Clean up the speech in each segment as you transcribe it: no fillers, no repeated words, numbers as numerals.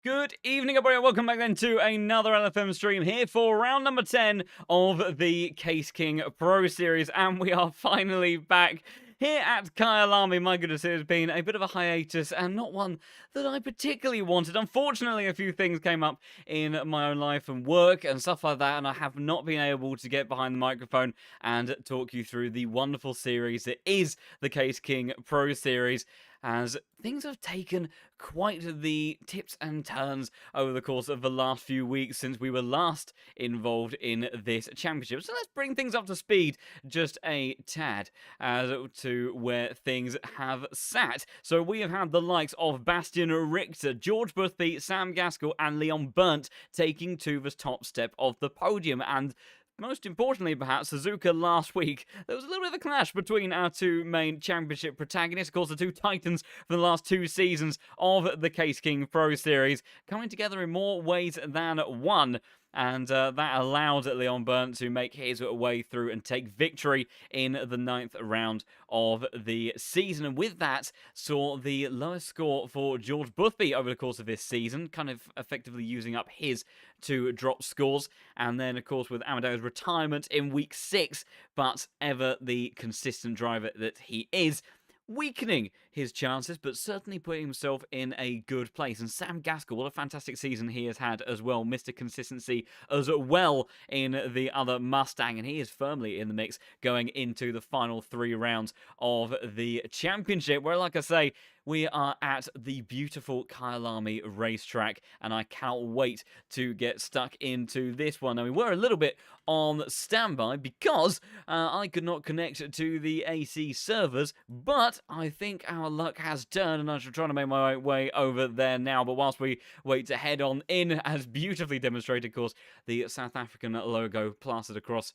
Good evening, everybody. Welcome back then to another LFM stream here for round number 10 of the Case King Pro Series. And we are finally back here at Kyalami. My goodness, it has been a bit of a hiatus and not one that I particularly wanted. Unfortunately, a few things came up in my own life and work and stuff like that, and I have not been able to get behind the microphone and talk you through the wonderful series that is the Case King Pro Series, as things have taken quite the tips and turns over the course of the last few weeks since we were last involved in this championship. So let's bring things up to speed just a tad as to where things have sat. So we have had the likes of Bastian Richter, George Boothby, Sam Gaskell and Leon Burnt taking to the top step of the podium, and most importantly, perhaps, Suzuka last week, there was a little bit of a clash between our two main championship protagonists, of course, the two titans for the last two seasons of the Case King Pro Series, coming together in more ways than one. And that allowed Leon Burnt to make his way through and take victory in the 9th round of the season. And with that, saw the lowest score for George Boothby over the course of this season, kind of effectively using up his two drop scores. And then, of course, with Amadeo's retirement in week 6, but ever the consistent driver that he is, weakening his chances, but certainly putting himself in a good place. And Sam Gaskell, what a fantastic season he has had as well. Mr. Consistency as well in the other Mustang, and he is firmly in the mix going into the final 3 rounds of the championship, where, like I say, we are at the beautiful Kyalami racetrack, and I cannot wait to get stuck into this one. I mean, we're a little bit on standby because I could not connect to the AC servers, but I think our luck has turned, and I'm trying to make my way over there now. But whilst we wait to head on in, as beautifully demonstrated, of course, the South African logo plastered across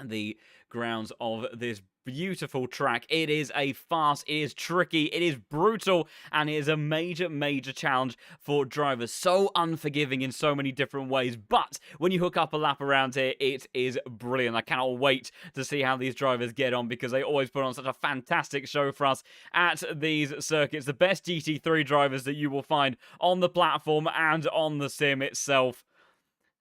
the grounds of this beautiful track. It is a farce, it is tricky, it is brutal, and it is a major challenge for drivers. So unforgiving in so many different ways, but when you hook up a lap around here, it is brilliant. I cannot wait to see how these drivers get on, because they always put on such a fantastic show for us at these circuits. The best GT3 drivers that you will find on the platform and on the sim itself.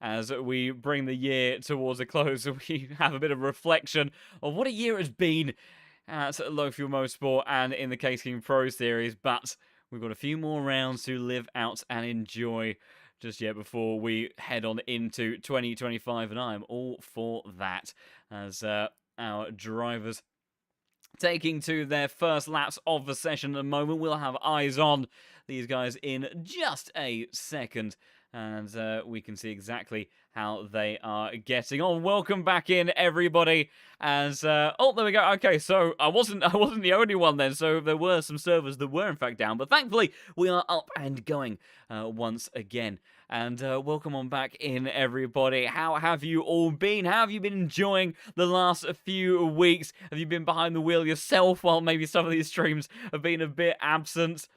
As we bring the year towards a close, we have a bit of reflection of what a year has been at Low Fuel Motorsport and in the Case King Pro Series. But we've got a few more rounds to live out and enjoy just yet before we head on into 2025. And I am all for that, as our drivers taking to their first laps of the session at the moment. We'll have eyes on these guys in just a second, and we can see exactly how they are getting on. Welcome back in, everybody. As oh, there we go. Okay, so I wasn't the only one then. So there were some servers that were in fact down, but thankfully we are up and going once again. And welcome on back in, everybody. How have you all been? How have you been enjoying the last few weeks? Have you been behind the wheel yourself while maybe some of these streams have been a bit absent?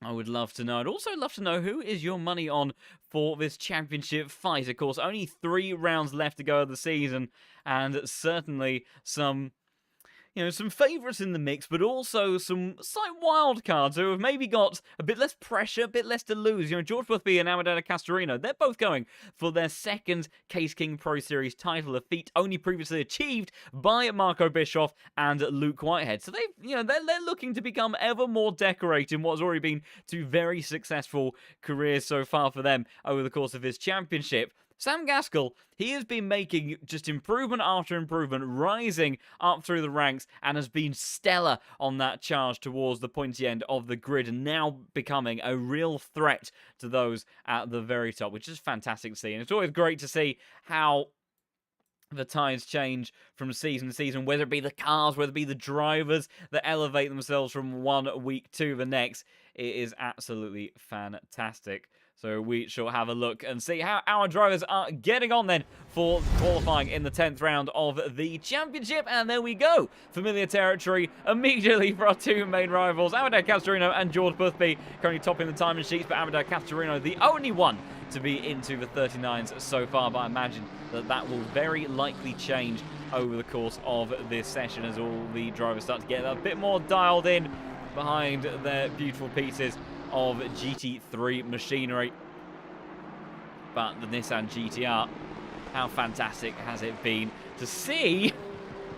I would love to know. I'd also love to know, who is your money on for this championship fight? Of course, only 3 rounds left to go of the season, and certainly some, some favourites in the mix, but also some slight wild cards who have maybe got a bit less pressure, a bit less to lose. George Boothby and Amadeo Castorino, they're both going for their second Case King Pro Series title, a feat only previously achieved by Marco Bischoff and Luke Whitehead. So they're looking to become ever more decorated in what's already been 2 very successful careers so far for them over the course of this championship. Sam Gaskell, he has been making just improvement after improvement, rising up through the ranks, and has been stellar on that charge towards the pointy end of the grid, and now becoming a real threat to those at the very top, which is fantastic to see. And it's always great to see how the tides change from season to season, whether it be the cars, whether it be the drivers that elevate themselves from one week to the next. It is absolutely fantastic. So we shall have a look and see how our drivers are getting on then for qualifying in the 10th round of the championship. And there we go. Familiar territory immediately for our 2 main rivals, Amadeo Castorino and George Boothby, currently topping the timing sheets, but Amadeo Castorino the only one to be into the 39s so far. But I imagine that will very likely change over the course of this session as all the drivers start to get a bit more dialed in behind their beautiful pieces of GT3 machinery. But the Nissan GTR, how fantastic has it been to see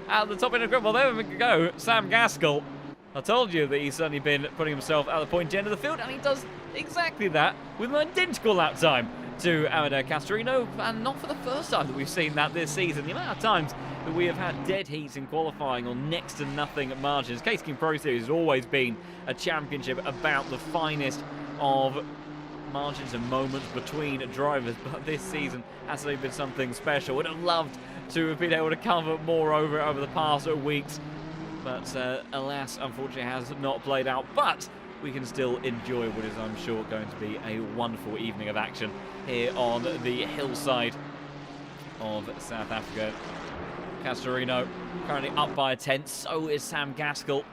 at the top end of the grid? Well, there we go, Sam Gaskell. I told you that he's certainly been putting himself at the pointy end of the field, and he does exactly that with an identical lap time to Amedeo Castorino, and not for the first time that we've seen that this season. The amount of times that we have had dead heats in qualifying or next to nothing margins. Case King Pro Series has always been a championship about the finest of margins and moments between drivers, but this season has been something special. Would have loved to have been able to cover more over the past weeks, but alas, unfortunately, has not played out. But we can still enjoy what is, I'm sure, going to be a wonderful evening of action here on the hillside of South Africa. Castorino currently up by a tenth, so is Sam Gaskell.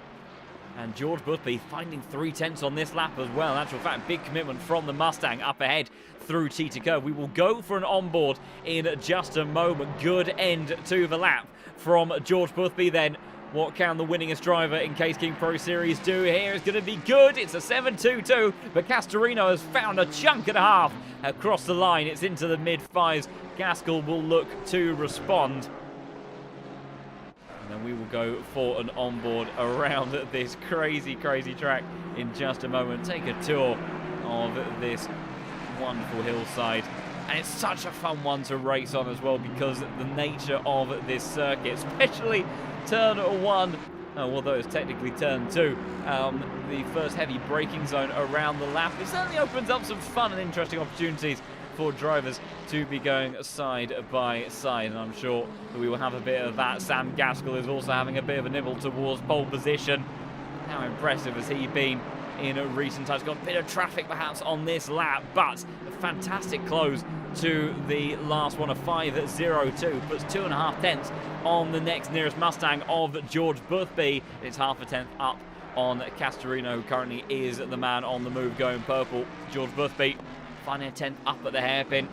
And George Boothby finding 3/10 on this lap as well. In actual fact, big commitment from the Mustang up ahead through Tita Curve. We will go for an onboard in just a moment. Good end to the lap from George Boothby then. What can the winningest driver in Case King Pro Series do here? Is going to be good. It's a 7.22, but Castorino has found a chunk and a half across the line. It's into the mid-fives. Gaskell will look to respond. And then we will go for an onboard around this crazy, crazy track in just a moment. Take a tour of this wonderful hillside. And it's such a fun one to race on as well, because the nature of this circuit, especially turn 1, although it's technically turn 2, the first heavy braking zone around the lap, it certainly opens up some fun and interesting opportunities for drivers to be going side by side, and I'm sure that we will have a bit of that. Sam Gaskell is also having a bit of a nibble towards pole position. How impressive has he been in recent times? Got a bit of traffic perhaps on this lap, but a fantastic close to the last one, a 5.02, puts 2.5 tenths on the next nearest Mustang of George Boothby. It's half a tenth up on Castorino, who currently is the man on the move going purple. George Boothby finding a tenth up at the hairpin,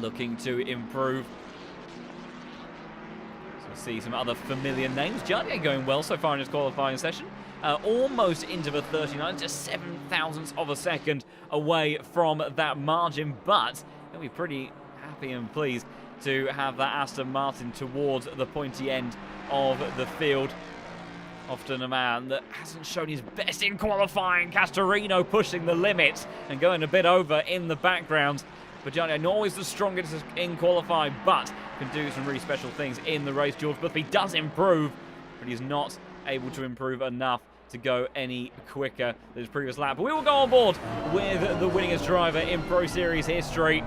looking to improve. So see some other familiar names. Jardier going well so far in his qualifying session. Almost into the 39, just 7 thousandths of a second away from that margin, but he'll be pretty happy and pleased to have that Aston Martin towards the pointy end of the field. Often a man that hasn't shown his best in qualifying. Castorino pushing the limits and going a bit over in the background. But Jardier, not always the strongest in qualifying, but can do some really special things in the race. George Boothby does improve, but he's not able to improve enough to go any quicker than his previous lap. But we will go on board with the winningest driver in Pro Series history.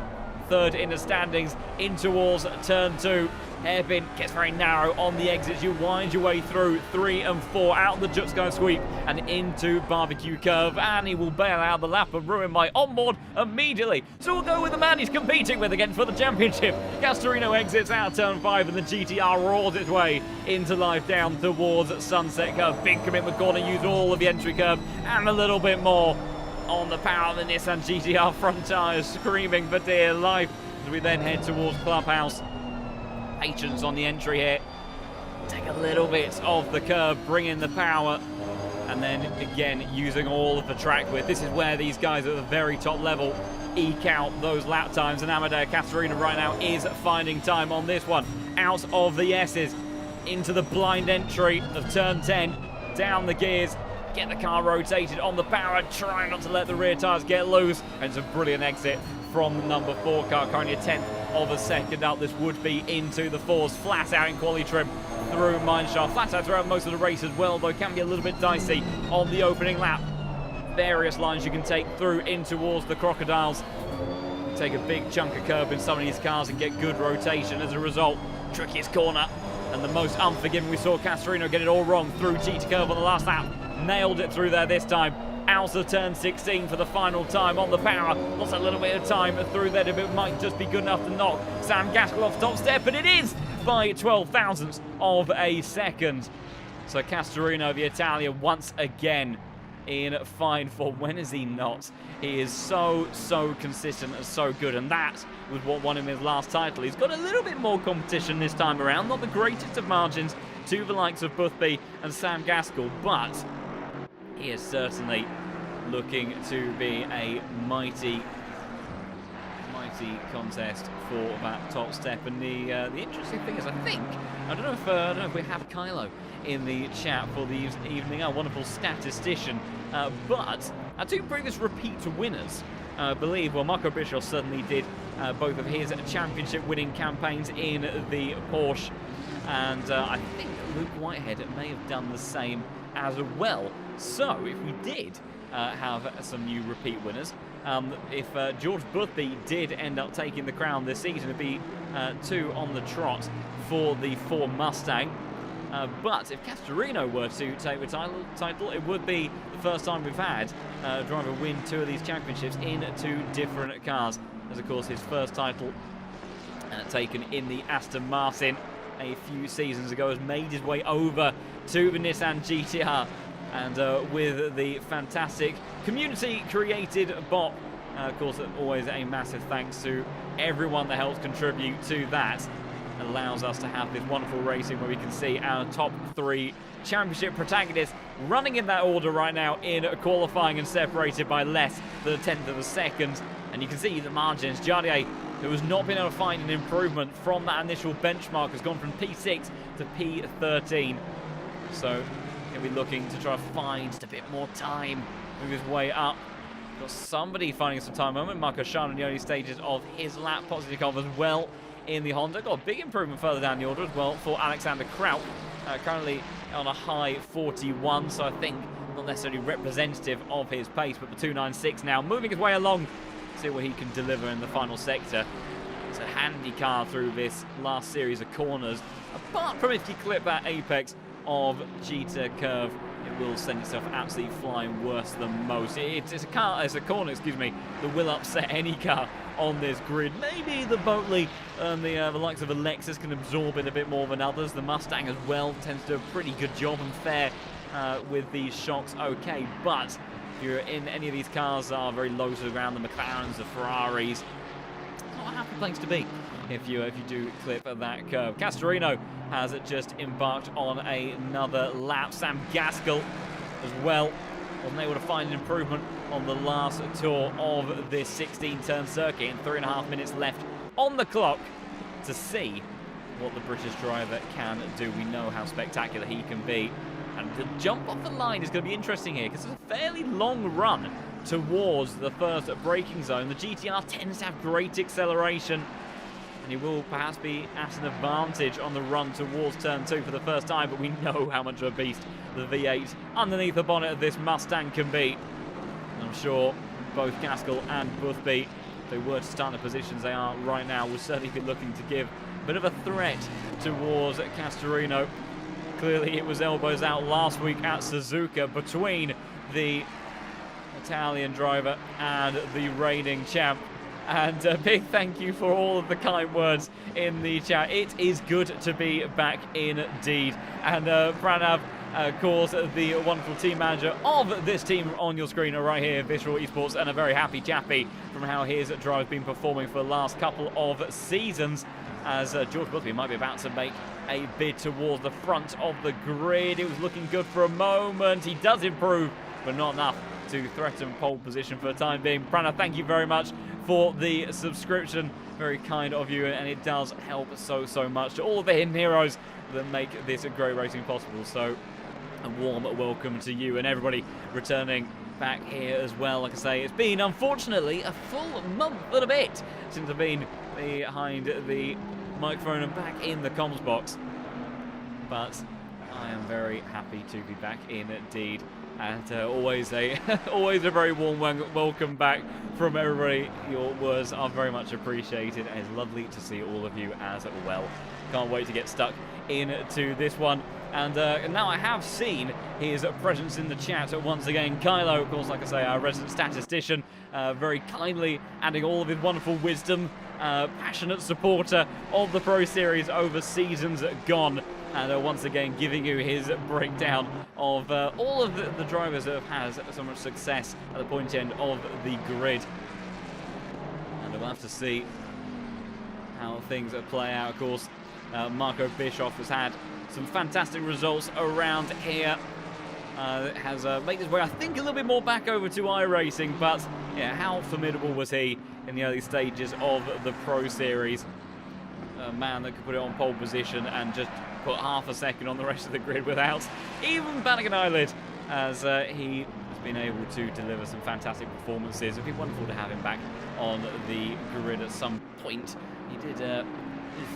Third in the standings, in towards turn 2. Hairpin gets very narrow on the exits. You wind your way through 3 and 4, out the Jutsko sweep and into Barbecue Curve, and he will bail out the lap and ruin my onboard immediately. So we'll go with the man he's competing with again for the championship. Castorino exits out turn 5, and the GTR roars its way into life down towards Sunset Curve. Big commitment corner, use all of the entry curve and a little bit more on the power of the Nissan GTR front tyres, screaming for dear life as we then head towards Clubhouse. Patience on the entry here. Take a little bit of the curve, bring in the power, and then again using all of the track width. This is where these guys at the very top level eke out those lap times, and Amedeo Castorino right now is finding time on this one. Out of the S's into the blind entry of turn 10, down the gears, get the car rotated on the power, try not to let the rear tyres get loose, and it's a brilliant exit from the number 4 car, currently a tenth of a second up. This would be into the 4s, flat out in quali trim through Mineshaft, flat out throughout most of the race as well, though can be a little bit dicey on the opening lap. Various lines you can take through in towards the Crocodiles. Take a big chunk of curb in some of these cars and get good rotation as a result. Trickiest corner and the most unforgiving. We saw Castorino get it all wrong through Tita Curve on the last lap. Nailed it through there this time. Out of turn 16 for the final time on the power. Lost a little bit of time through there. It might just be good enough to knock Sam Gaskell off top step, but it is by 12 thousandths of a second. So Castorino, the Italian, once again in fine form. When is he not? He is so consistent and so good, and that was what won him his last title. He's got a little bit more competition this time around. Not the greatest of margins to the likes of Boothby and Sam Gaskell, but he is certainly looking to be a mighty contest for that top step. And the interesting thing is, I don't know if we have Kylo in the chat for the evening, a wonderful statistician, but our two previous repeat winners, I believe, well, Marco Bischoff certainly did both of his championship winning campaigns in the Porsche, and I think Luke Whitehead may have done the same as well. So if we did have some new repeat winners, if George Boothby did end up taking the crown this season, it'd be 2 on the trot for the Ford Mustang. But if Castorino were to take the title, it would be the first time we've had a driver win 2 of these championships in 2 different cars. As of course his first title taken in the Aston Martin a few seasons ago has made his way over to the Nissan GTR. And with the fantastic community-created bot, of course, always a massive thanks to everyone that helps contribute to that. Allows us to have this wonderful racing where we can see our top 3 championship protagonists running in that order right now in qualifying and separated by less than a tenth of a second. And you can see the margins. Jardier, who has not been able to find an improvement from that initial benchmark, has gone from P6 to P13. So he'll be looking to try to find just a bit more time, move his way up. Got somebody finding some time moment. Marco Shan in the early stages of his lap. Positive as well in the Honda. Got a big improvement further down the order as well for Alexander Kraut. Currently on a high 41, so I think not necessarily representative of his pace, but the 296 now moving his way along. See what he can deliver in the final sector. It's a handy car through this last series of corners. Apart from if you clip that apex of Cheetah Curve, it will send itself absolutely flying worse than most. It's a corner, excuse me, that will upset any car on this grid. Maybe the Boatley and the likes of a Lexus can absorb it a bit more than others. The Mustang as well tends to do a pretty good job and fare with these shocks okay. But if you're in any of these cars that are very low to the ground, the McLarens, the Ferraris, it's not a happy place to be if you do clip that curve. Castorino has just embarked on another lap. Sam Gaskell as well wasn't able to find an improvement on the last tour of this 16-turn circuit, and 3.5 minutes left on the clock to see what the British driver can do. We know how spectacular he can be, and the jump off the line is going to be interesting here because it's a fairly long run towards the first braking zone. The GTR tends to have great acceleration, and he will perhaps be at an advantage on the run towards turn 2 for the first time, but we know how much of a beast the V8 underneath the bonnet of this Mustang can be. And I'm sure both Gaskell and Boothby, if they were to start in the positions they are right now, will certainly be looking to give a bit of a threat towards Castorino. Clearly it was elbows out last week at Suzuka between the Italian driver and the reigning champ. And a big thank you for all of the kind words in the chat. It is good to be back indeed. And Pranav, of course, the wonderful team manager of this team on your screen right here, Visceral Esports, and a very happy chappy from how his drive has been performing for the last couple of seasons, as George Boothby might be about to make a bid towards the front of the grid. It was looking good for a moment. He does improve, but not enough to threaten pole position for the time being. Pranav, thank you very much for the subscription. Very kind of you, and it does help so much to all of the hidden heroes that make this great racing possible. So a warm welcome to you and everybody returning back here as well. Like I say, it's been unfortunately a full month and a bit since I've been behind the microphone and back in the comms box, but I am very happy to be back indeed. And always a very warm welcome back from everybody. Your words are very much appreciated, and it's lovely to see all of you as well. Can't wait to get stuck into this one. And now I have seen his presence in the chat once again. Kylo, of course, like I say, our resident statistician, very kindly adding all of his wonderful wisdom, passionate supporter of the Pro Series over seasons gone. And once again giving you his breakdown of all of the drivers that have had so much success at the point end of the grid. And we'll have to see how things play out. Of course, Marco Bischoff has had some fantastic results around here has made his way, I think, a little bit more back over to iRacing, but yeah, how formidable was he in the early stages of the Pro Series? A man that could put it on pole position and just put half a second on the rest of the grid without even batting an eyelid, as he has been able to deliver some fantastic performances. It'd be wonderful to have him back on the grid at some point. He did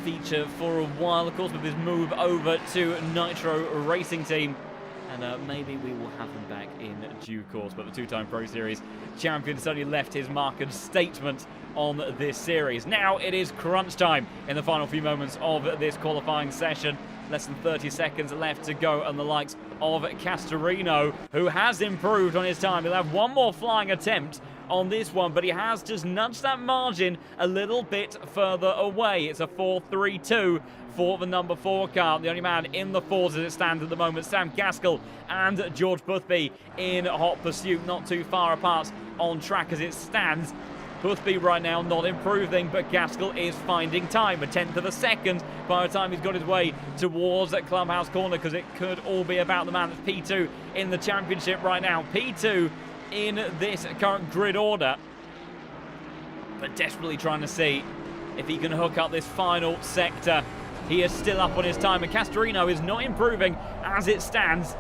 feature for a while, of course, with his move over to Nitro Racing Team. And maybe we will have him back in due course. But the two-time Pro Series champion certainly left his mark and statement on this series. Now it is crunch time in the final few moments of this qualifying session. Less than 30 seconds left to go, and the likes of Castorino, who has improved on his time. He'll have one more flying attempt on this one, but he has just nudged that margin a little bit further away. It's a 4.32 for the number 4 car. The only man in the fours as it stands at the moment, Sam Gaskell and George Boothby in hot pursuit, not too far apart on track as it stands. Boothby right now not improving, but Gaskell is finding time. A tenth of a second by the time he's got his way towards that clubhouse corner, because it could all be about the man that's P2 in the championship right now. P2 in this current grid order, but desperately trying to see if he can hook up this final sector. He is still up on his time, and Castorino is not improving as it stands.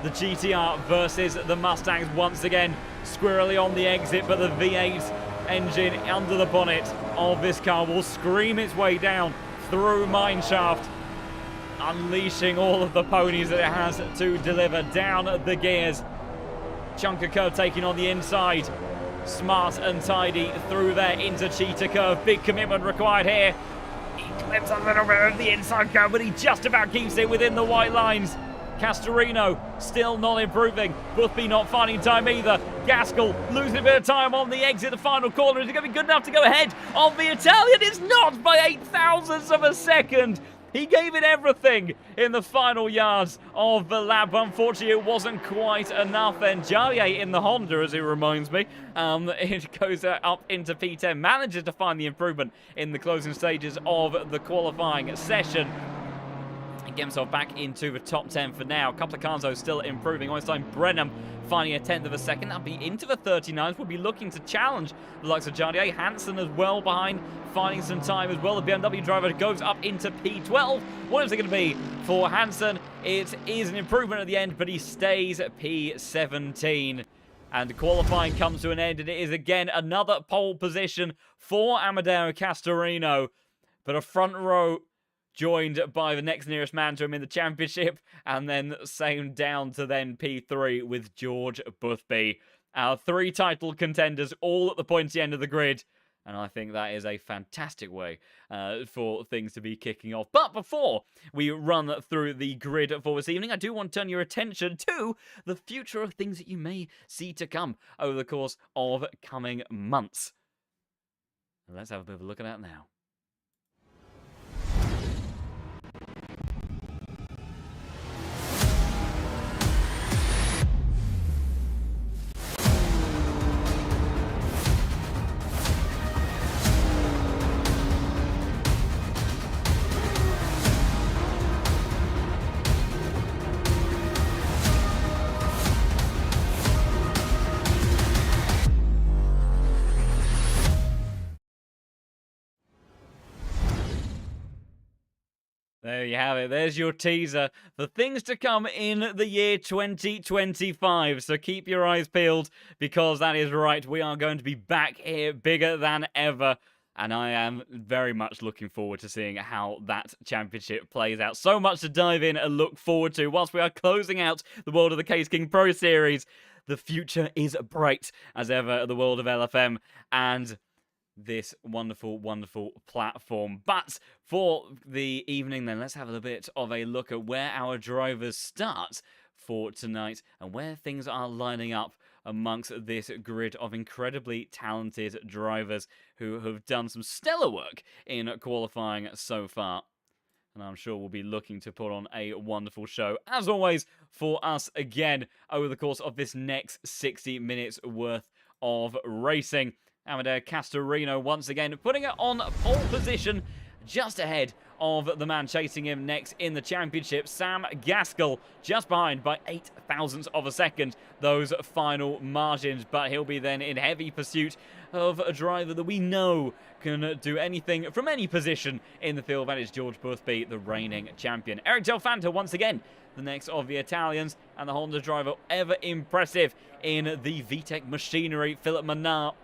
The GTR versus the Mustangs once again. Squirrely on the exit, but the V8 engine under the bonnet of this car will scream its way down through mineshaft, unleashing all of the ponies that it has to deliver down the gears. Chunk of curve taking on the inside. Smart and tidy through there into cheetah curve. Big commitment required here. He clips a little bit of the inside curve, but he just about keeps it within the white lines. Castorino still not improving. Boothby not finding time either. Gaskell losing a bit of time on the exit, the final corner. Is it going to be good enough to go ahead of the Italian? It's not by 0.008 of a second. He gave it everything in the final yards of the lap. Unfortunately, it wasn't quite enough. Then Jalier in the Honda, as it reminds me, it goes up into P10, manages to find the improvement in the closing stages of the qualifying session. And get himself back into the top 10 for now. A couple of cars, though, still improving. On his time, Brenham finding a tenth of a second. That'll be into the 39s. We'll be looking to challenge the likes of Jalier. Hansen as well behind, finding some time as well. The BMW driver goes up into P12. What is it going to be for Hansen? It is an improvement at the end, but he stays at P17. And qualifying comes to an end, and it is again another pole position for Amedeo Castorino. But a front row joined by the next nearest man to him in the championship, and then same down to then P3 with George Boothby. Our 3 title contenders all at the pointy end of the grid, and I think that is a fantastic way for things to be kicking off. But before we run through the grid for this evening, I do want to turn your attention to the future of things that you may see to come over the course of coming months. Let's have a bit of a look at that now. There you have it. There's your teaser for things to come in the year 2025. So keep your eyes peeled, because that is right. We are going to be back here bigger than ever. And I am very much looking forward to seeing how that championship plays out. So much to dive in and look forward to. Whilst we are closing out the world of the Case King Pro Series, the future is bright as ever at the world of LFM. And this wonderful, wonderful platform. But for the evening then, let's have a little bit of a look at where our drivers start for tonight and where things are lining up amongst this grid of incredibly talented drivers who have done some stellar work in qualifying so far. And I'm sure we'll be looking to put on a wonderful show, as always, for us again over the course of this next 60 minutes worth of racing. Amedeo Castorino once again putting it on pole position just ahead of the man chasing him next in the championship, Sam Gaskell, just behind by 8 thousandths of a second, those final margins. But he'll be then in heavy pursuit of a driver that we know can do anything from any position in the field. That is George Boothby, the reigning champion. Eric Del Fanta once again, the next of the Italians, and the Honda driver ever impressive in the VTEC machinery, Philip Mannar.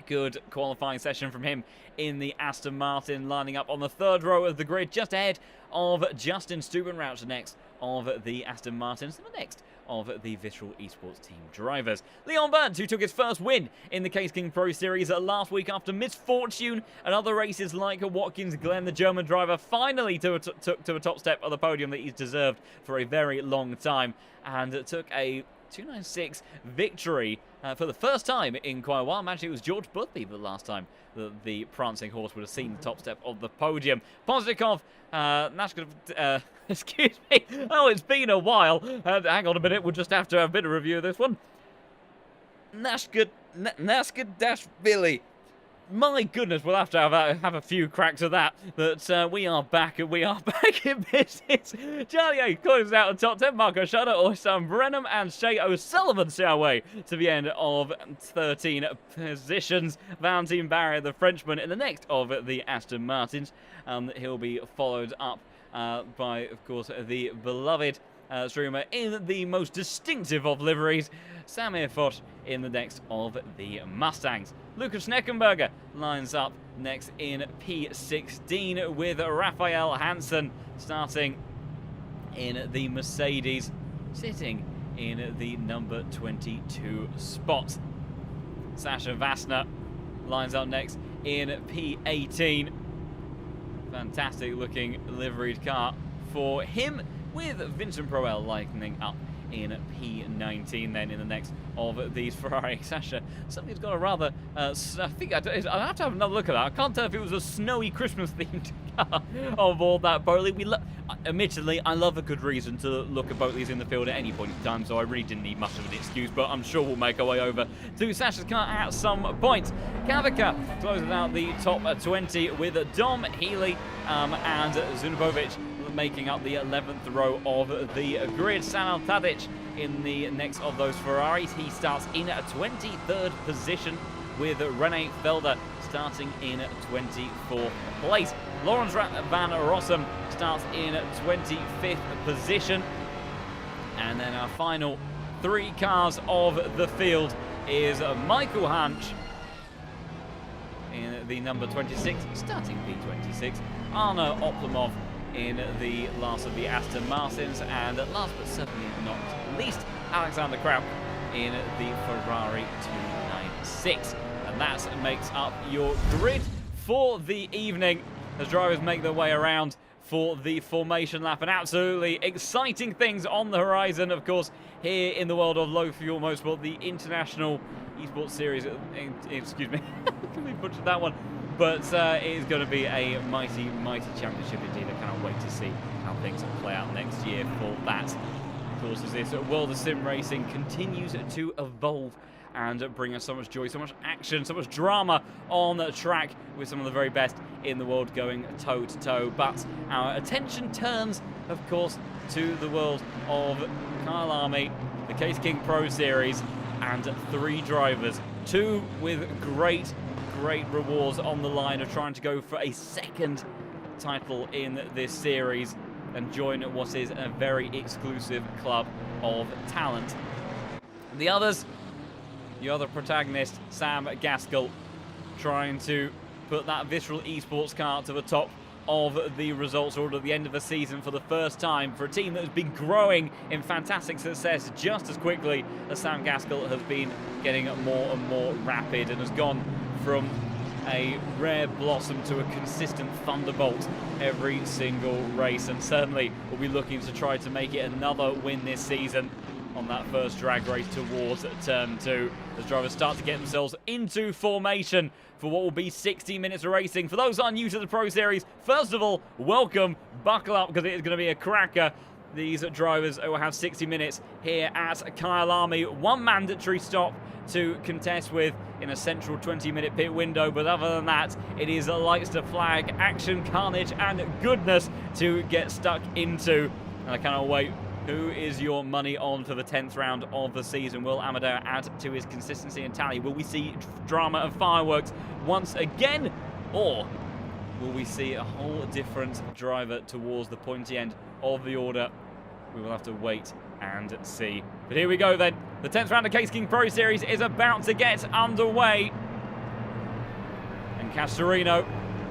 Good qualifying session from him in the Aston Martin, lining up on the third row of the grid, just ahead of Justin Stubenrauch, next of the Aston Martins, and the next of the Visceral Esports team drivers. Leon Burns, who took his first win in the Case King Pro Series last week after misfortune and other races like Watkins Glen, the German driver, finally took to a top step of the podium that he's deserved for a very long time, and took a 296 victory for the first time in quite a while. Actually, it was George Boothby the last time that the prancing horse would have seen the top step of the podium. Poznikov, excuse me. Oh, it's been a while. Hang on a minute. We'll just have to have a bit of review of this one. Nashkadashvili. My goodness, we'll have to have a few cracks of that. But we are back, and we are back in business. Charlie A closes out the top 10. Marco Schutter, Oystein Brenham, and Shay O'Sullivan see our way to the end of 13 positions. Valentin Barrier, the Frenchman, in the next of the Aston Martins. He'll be followed up by, of course, the beloved streamer in the most distinctive of liveries, Samir Foch, in the next of the Mustangs. Lucas Schneckenberger lines up next in P16 with Raphael Hansen starting in the Mercedes, sitting in the number 22 spot. Sasha Vassner lines up next in P18. Fantastic looking liveried car for him, with Vincent Proel lining up in P19 then in the next of these Ferrari. Sasha, something's got a rather, I think I'll have to have another look at that. I can't tell if it was a snowy Christmas-themed car on board that Boatley. Admittedly, I love a good reason to look at Boatleys in the field at any point in time, so I really didn't need much of an excuse, but I'm sure we'll make our way over to Sasha's car at some point. Kavica closes out the top 20 with Dom Healy and Zunobovic making up the 11th row of the grid. Sanal Tadic in the next of those Ferraris. He starts in 23rd position, with René Felder starting in 24th place. Lawrence Van Rossum starts in 25th position. And then our final three cars of the field is Michael Hansch in the number 26, starting P26. Arno Oplomov in the last of the Aston Martins, and last but certainly not least, Alexander Kraut in the Ferrari 296. And that makes up your grid for the evening as drivers make their way around for the formation lap. And absolutely exciting things on the horizon, of course, here in the world of low fuel motorsport, the International Esports Series. Excuse me, can we butcher that one? But it is going to be a mighty, mighty championship indeed. I cannot wait to see how things play out next year for that. Of course, as this world of sim racing continues to evolve and bring us so much joy, so much action, so much drama on the track, with some of the very best in the world going toe-to-toe. But our attention turns, of course, to the world of Kyalami, the Case King Pro Series, and three drivers, two with great rewards on the line of trying to go for a second title in this series and join what is a very exclusive club of talent. The other protagonist, Sam Gaskell, trying to put that Visceral Esports car to the top of the results order at the end of the season for the first time for a team that has been growing in fantastic success just as quickly as Sam Gaskell has been getting more and more rapid and has gone from a rare blossom to a consistent thunderbolt every single race, and certainly will be looking to try to make it another win this season on that first drag race towards turn 2 as drivers start to get themselves into formation for what will be 60 minutes of racing. For those who are new to the Pro Series, first of all, welcome, buckle up, because it is going to be a cracker. these drivers will have 60 minutes here at Kyalami. One mandatory stop to contest with in a central 20-minute pit window, but other than that, it is lights to flag, action, carnage, and goodness to get stuck into. And I cannot wait. Who is your money on for the 10th round of the season? Will Amadeo add to his consistency and tally? Will we see drama and fireworks once again? Or will we see a whole different driver towards the pointy end of the order? We will have to wait and see. But here we go then. The 10th round of Case King Pro Series is about to get underway. And Castorino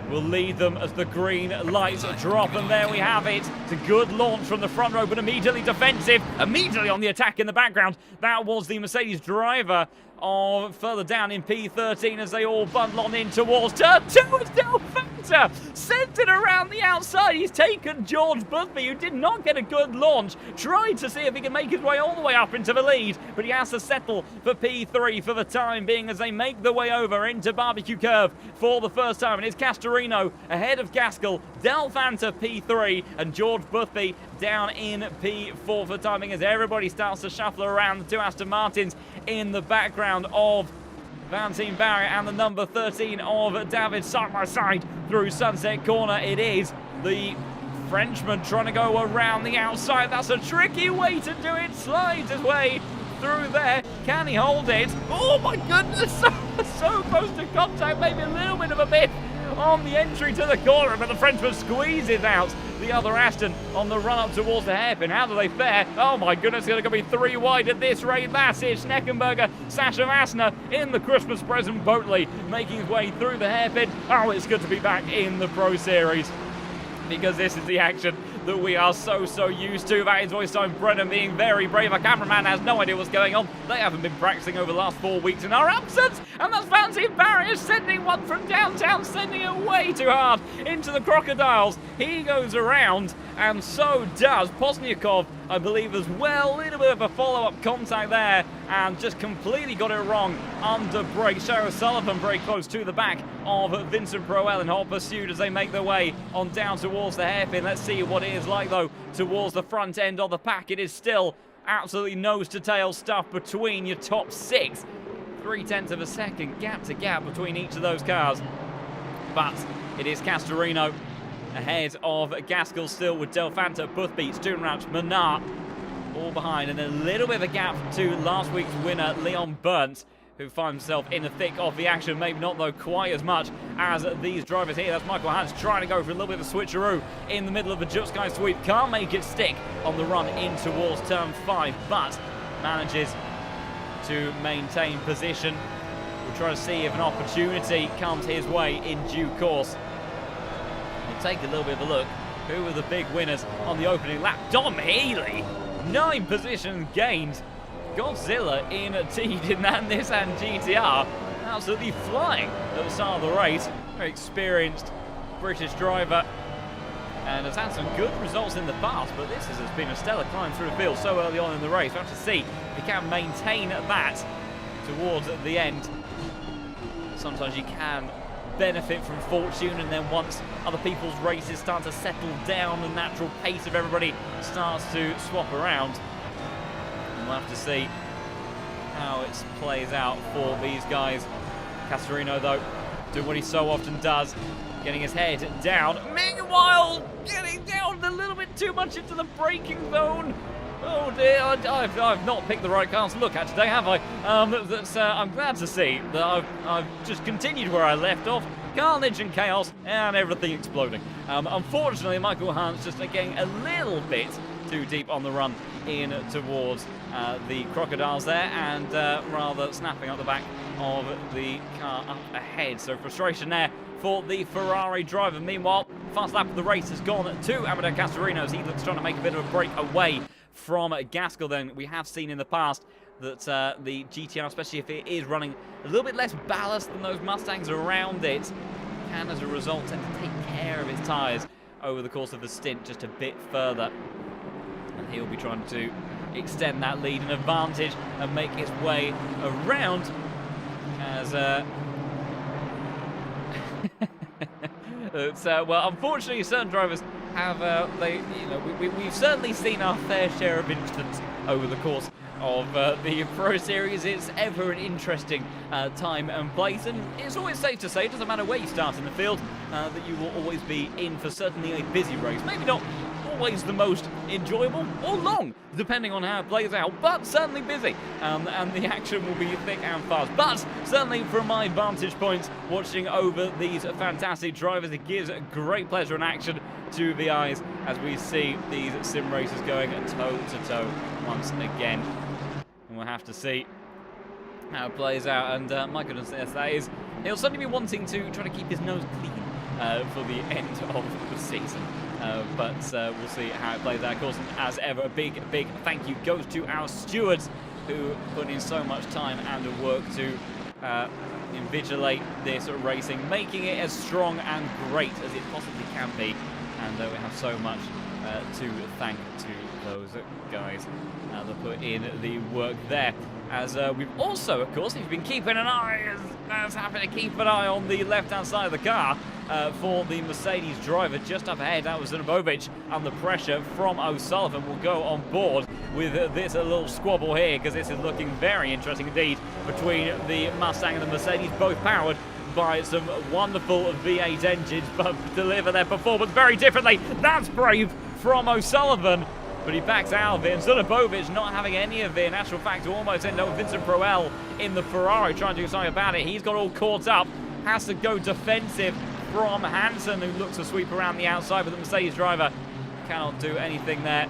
will lead them as the green lights drop, and there we have it. It's a good launch from the front row, but immediately defensive, immediately on the attack in the background. That was the Mercedes driver further down in P13 as they all bundle on in towards turn 2. It's Del Fanta centered around the outside. He's taken George Boothby, who did not get a good launch, tried to see if he can make his way all the way up into the lead, but he has to settle for P3 for the time being as they make the way over into Barbecue Curve for the first time. And it's Castorino ahead of Gaskell, Del Fanta P3, and George Boothby down in P4 for the timing as everybody starts to shuffle around. The two Aston Martins in the background of Valentine Barry and the number 13 of David side by side through Sunset Corner. It is the Frenchman trying to go around the outside. That's a tricky way to do it. Slides his way through there. Can he hold it? Oh my goodness, so close to contact, maybe a little bit of a bit on the entry to the corner, but the Frenchman squeezes out the other Aston on the run up towards the hairpin. How do they fare? Oh my goodness, it's going to be 3 wide at this rate. That's it. Schneckenberger, Sasha Vassner in the Christmas present Boatley making his way through the hairpin. Oh, it's good to be back in the Pro Series, because this is the action that we are so used to. That is voiced by Brennan being very brave. Our cameraman has no idea what's going on. They haven't been practicing over the last 4 weeks in our absence. And that's Valentine Barrier sending one from downtown, sending it way too hard into the Crocodiles. He goes around, and so does Posniakov, I believe, as well. A little bit of a follow-up contact there, and just completely got it wrong under brake. Cheryl Sullivan very close to the back of Vincent Proel in hot pursuit as they make their way on down towards the hairpin. Let's see what it is like, though, towards the front end of the pack. It is still absolutely nose-to-tail stuff between your top 6. 0.3 of a second gap to gap between each of those cars. But it is Castorino ahead of Gaskell still with Del Fanta, Boothby, Studenrauch, Menard all behind, and then a little bit of a gap to last week's winner, Leon Burns, who finds himself in the thick of the action. Maybe not, though, quite as much as these drivers here. That's Michael Hans trying to go for a little bit of a switcheroo in the middle of the Jutsky sweep. Can't make it stick on the run in towards turn 5, but manages to maintain position. We'll try to see if an opportunity comes his way in due course. We'll take a little bit of a look. Who were the big winners on the opening lap? Dom Healy, 9 positions gained. Godzilla indeed in that Nissan GTR, absolutely flying at the start of the race. Very experienced British driver, and has had some good results in the past, but this has been a stellar climb through the field so early on in the race. We'll have to see if he can maintain that towards the end. Sometimes you can benefit from fortune, and then once other people's races start to settle down, the natural pace of everybody starts to swap around. We'll have to see how it plays out for these guys. Castorino, though, doing what he so often does, getting his head down. Meanwhile, getting down a little bit too much into the braking zone. Oh dear, I've not picked the right cars to look at today, have I? I'm glad to see that I've just continued where I left off. Carnage and chaos and everything exploding. Unfortunately, Michael Hans just getting a little bit too deep on the run in towards the Crocodiles there, and rather snapping up the back of the car up ahead. So frustration there for the Ferrari driver. Meanwhile, fast lap of the race has gone to Amadeo Castorino as he looks trying to make a bit of a break away from Gaskell. Then we have seen in the past that the GTR, especially if it is running a little bit less ballast than those Mustangs around it, can as a result tend to take care of its tyres over the course of the stint just a bit further. And he'll be trying to extend that lead and advantage and make his way around as Well, unfortunately, certain drivers have, we've certainly seen our fair share of incidents over the course of the Pro Series. It's ever an interesting time and place, and it's always safe to say, it doesn't matter where you start in the field, that you will always be in for certainly a busy race. Maybe not always the most enjoyable or long, depending on how it plays out, but certainly busy, and the action will be thick and fast. But certainly from my vantage point, watching over these fantastic drivers, it gives great pleasure and action to the eyes as we see these sim races going toe to toe once again. And we'll have to see how it plays out, and my goodness, yes, that is, he'll certainly be wanting to try to keep his nose clean for the end of the season. But we'll see how it plays out. Of course, as ever, a big thank you goes to our stewards who put in so much time and work to invigilate this racing, making it as strong and great as it possibly can be. And we have so much to thank to those guys that put in the work there. As we've also, of course, if you've been keeping an eye, as happy to keep an eye on the left-hand side of the car for the Mercedes driver just up ahead. That was Zanovovic, and the pressure from O'Sullivan will go on board with this little squabble here, because this is looking very interesting indeed between the Mustang and the Mercedes, both powered by some wonderful V8 engines, but deliver their performance very differently. That's brave from O'Sullivan, but he backs out of it, and Zanovovic not having any of it. In actual fact, almost ended up with Vincent Proel in the Ferrari trying to do something about it. He's got all caught up, has to go defensive from Hansen, who looks to sweep around the outside, but the Mercedes driver cannot do anything there.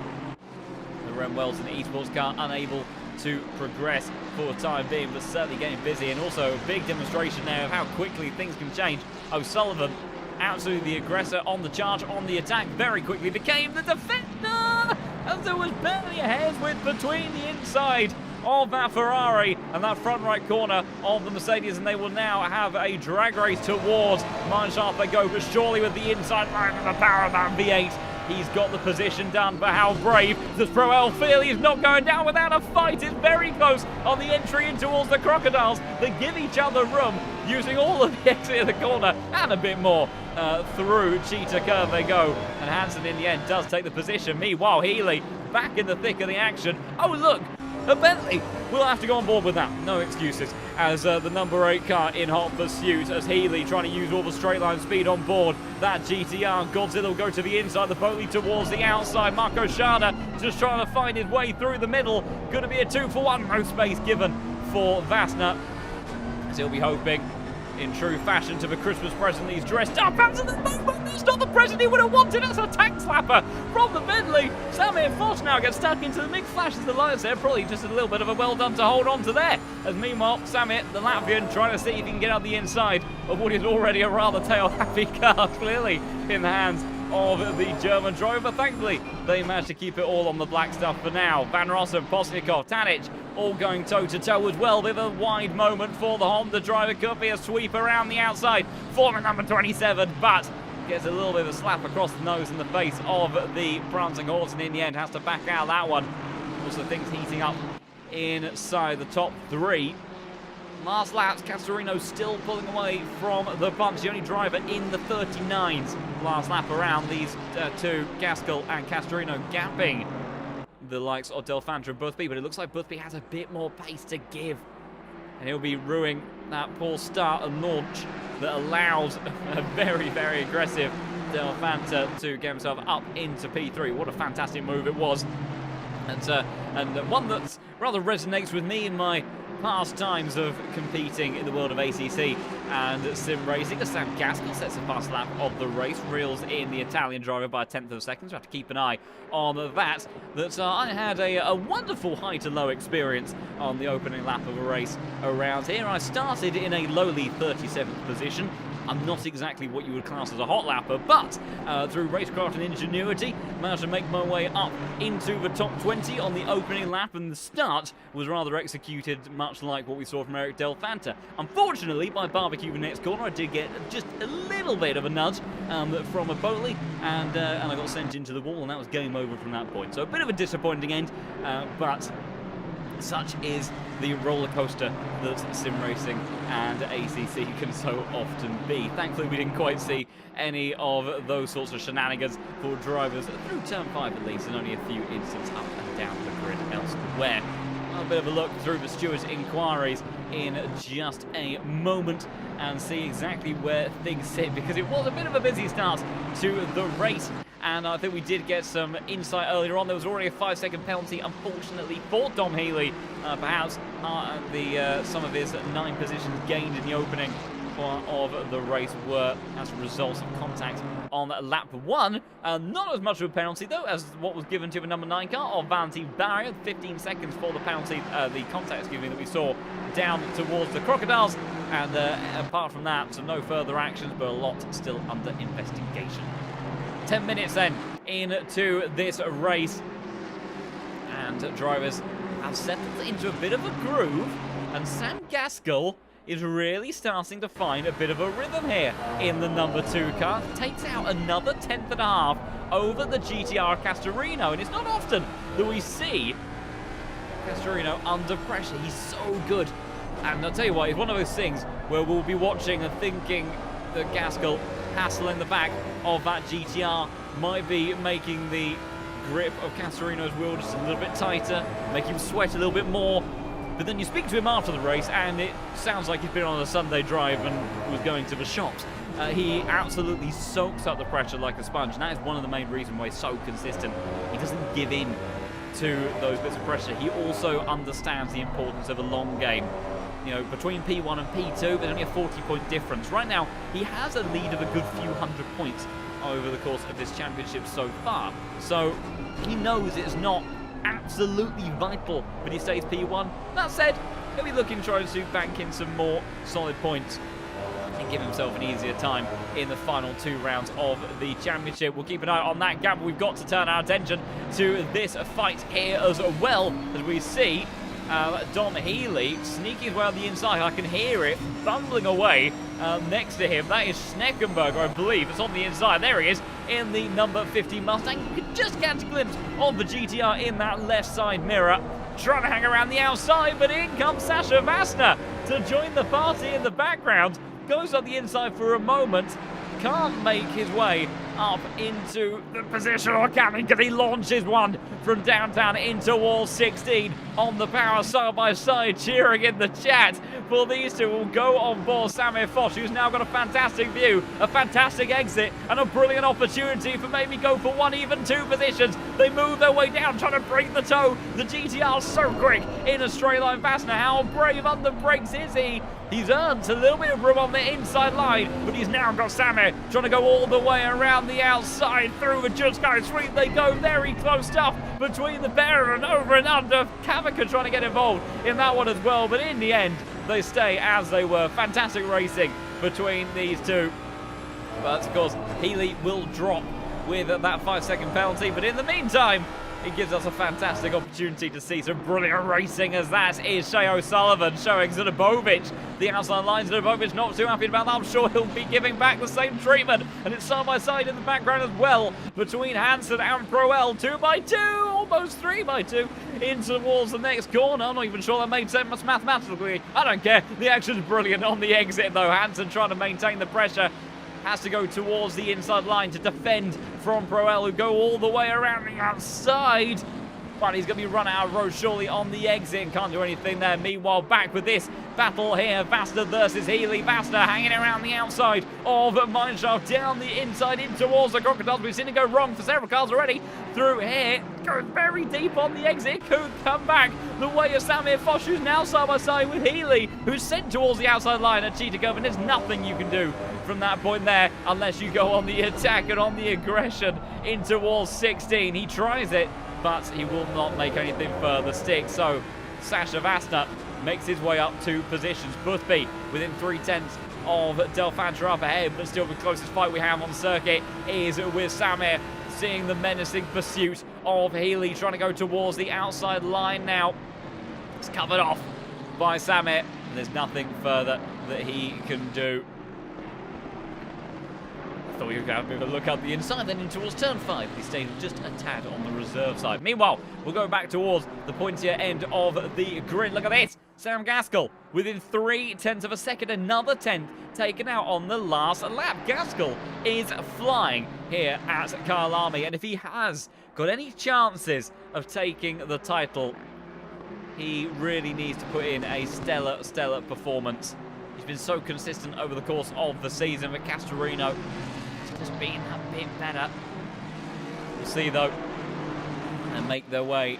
The Ren Welton eSports car unable to progress for the time being, but certainly getting busy, and also a big demonstration there of how quickly things can change. O'Sullivan, absolutely the aggressor on the charge, on the attack, very quickly became the defender, as there was barely a hair's width between the inside of that Ferrari and that front right corner of the Mercedes, and they will now have a drag race towards Mineshaft they go, but surely with the inside line and the power of that V8, he's got the position done. But how brave does Proel feel? He's not going down without a fight. It's very close on the entry in towards the Crocodiles. They give each other room, using all of the exit of the corner and a bit more through Cheetah Curve they go. And Hansen in the end does take the position. Meanwhile, Healy back in the thick of the action. Oh, look, a Bentley. We'll have to go on board with that. No excuses. As the number 8 car in hot pursuit, as Healy trying to use all the straight line speed on board that GTR. Godzilla will go to the inside, the Bentley towards the outside. Marco Schada just trying to find his way through the middle. Going to be a 2-for-1. No space given for Vassner, as he'll be hoping in true fashion to the Christmas present he's dressed up as at the moment. That's not the present he would have wanted. That's a tank slapper from the Bentley. Samir Foss now gets stuck into the mix, flashes the lights there. Probably just a little bit of a well done to hold on to there. As meanwhile, Samir, the Latvian, trying to see if he can get out the inside of what is already a rather tail-happy car, clearly in the hands of the German driver. Thankfully, they managed to keep it all on the black stuff for now. Van Rossum, Posnikov, Tanic, all going toe-to-toe as well. With a wide moment for the Honda driver. Could be a sweep around the outside for the number 27, but gets a little bit of a slap across the nose and the face of the prancing horse, and in the end has to back out that one. Also, things heating up inside the top 3. Last laps, Castorino still pulling away from the bunch. The only driver in the 39s last lap around. These two, Gaskell and Castorino, gapping the likes of Delfanta and Boothby, but it looks like Boothby has a bit more pace to give, and he'll be ruining that poor start and launch that allows a very, very aggressive Delfanta to get himself up into P3. What a fantastic move it was, and one that rather resonates with me in my past times of competing in the world of ACC and sim racing. As Sam Gaskell sets the fast lap of the race, reels in the Italian driver by a 10th of a second, so I have to keep an eye on that. I had a wonderful high to low experience on the opening lap of a race around here. I started in a lowly 37th position. I'm not exactly what you would class as a hot lapper, but through racecraft and ingenuity, managed to make my way up into the top 20 on the opening lap, and the start was rather executed much like what we saw from Eric Delfanta. Unfortunately, by barbecue the next corner, I did get just a little bit of a nudge from a Boley, and I got sent into the wall, and that was game over from that point. So a bit of a disappointing end, but Such is the roller coaster that sim racing and ACC can so often be. Thankfully, we didn't quite see any of those sorts of shenanigans for drivers through turn 5 at least, and only a few incidents up and down the grid elsewhere. A bit of a look through the stewards' inquiries in just a moment and see exactly where things sit, because it was a bit of a busy start to the race, and I think we did get some insight earlier on. There was already a 5-second penalty, unfortunately, for Dom Healy. Perhaps some of his 9 positions gained in the opening part of the race were as a result of contact on lap 1. Not as much of a penalty, though, as what was given to the number 9 car of Valentin Barrier. 15 seconds for the penalty, the contact, that we saw down towards the Crocodiles. And apart from that, so no further actions, but a lot still under investigation. 10 minutes then into this race, and drivers have settled into a bit of a groove, and Sam Gaskell is really starting to find a bit of a rhythm here in the number 2 car. Takes out another 10th and a half over the GTR Castorino, and it's not often that we see Castorino under pressure. He's so good. And I'll tell you what, it's one of those things where we'll be watching and thinking that Gaskell hassling the back of that GTR might be making the grip of Castorino's wheel just a little bit tighter, make him sweat a little bit more. But then you speak to him after the race, and it sounds like he's been on a Sunday drive and was going to the shops. He absolutely soaks up the pressure like a sponge, and that is one of the main reasons why he's so consistent. He doesn't give in to those bits of pressure. He also understands the importance of a long game. You know, between P1 and P2, there's only a 40-point difference. Right now, he has a lead of a good few hundred points over the course of this championship so far. So he knows it's not absolutely vital that he stays P1. That said, he'll be looking to try to bank in some more solid points and give himself an easier time in the final 2 rounds of the championship. We'll keep an eye on that gap. We've got to turn our attention to this fight here as well, as we see Dom Healy sneaking his way on the inside. I can hear it bumbling away next to him. That is Schneckenberger, I believe. It's on the inside. There he is in the number 50 Mustang. You can just catch a glimpse of the GTR in that left side mirror. Trying to hang around the outside, but in comes Sasha Vassner to join the party in the background. Goes on the inside for a moment. Can't make his way up into the position or coming, because he launches one from downtown into wall 16 on the power side by side, cheering in the chat. For these two will go on board Samir Foch, who's now got a fantastic view, a fantastic exit, and a brilliant opportunity for maybe go for 1, even 2 positions. They move their way down, trying to break the toe. The GTR so quick in a straight line. Vassner, how brave under brakes is he? He's earned a little bit of room on the inside line, but he's now got Samir trying to go all the way around the outside through the Jusko sweep. They go very close stuff between the pair, and over and under. Kavika trying to get involved in that one as well, but in the end, they stay as they were. Fantastic racing between these two. But of course, Healy will drop with that 5-second penalty, but in the meantime, it gives us a fantastic opportunity to see some brilliant racing, as that is Shea O'Sullivan showing Zanobovic the outside line. Zanobovic not too happy about that. I'm sure he'll be giving back the same treatment. And it's side by side in the background as well between Hansen and Proel. 2x2, almost 3x2 in towards the next corner. I'm not even sure that made sense mathematically. I don't care. The action's brilliant on the exit though. Hansen trying to maintain the pressure. Has to go towards the inside line to defend from Proel, who go all the way around the outside. But he's going to be run out of road surely on the exit and can't do anything there. Meanwhile, back with this battle here. Vassner versus Healy. Vassner hanging around the outside of Mineshaft, down the inside in towards the Crocodiles. We've seen it go wrong for several cars already. Through here, goes very deep on the exit. Could come back the way of Samir Foch, who's now side by side with Healy, who's sent towards the outside line at Cheetah Cove, and there's nothing you can do from that point there unless you go on the attack and on the aggression into wall 16. He tries it, but he will not make anything further stick. So Sasha Vassner makes his way up 2 positions. Boothby within 3/10 of Delfantra up ahead, but still the closest fight we have on circuit is with Samir, seeing the menacing pursuit of Healy, trying to go towards the outside line now. It's covered off by Samir, and there's nothing further that he can do. thought we were going to have a bit of a look out the inside, then in towards turn 5. He stayed just a tad on the reserve side. Meanwhile, we'll go back towards the pointier end of the grid. Look at this. Sam Gaskell, within 0.3 of a second, another 10th taken out on the last lap. Gaskell is flying here at Kyalami, and if he has got any chances of taking the title, he really needs to put in a stellar performance. He's been so consistent over the course of the season, but Castorino has just been a bit better. We'll see, though, and make their way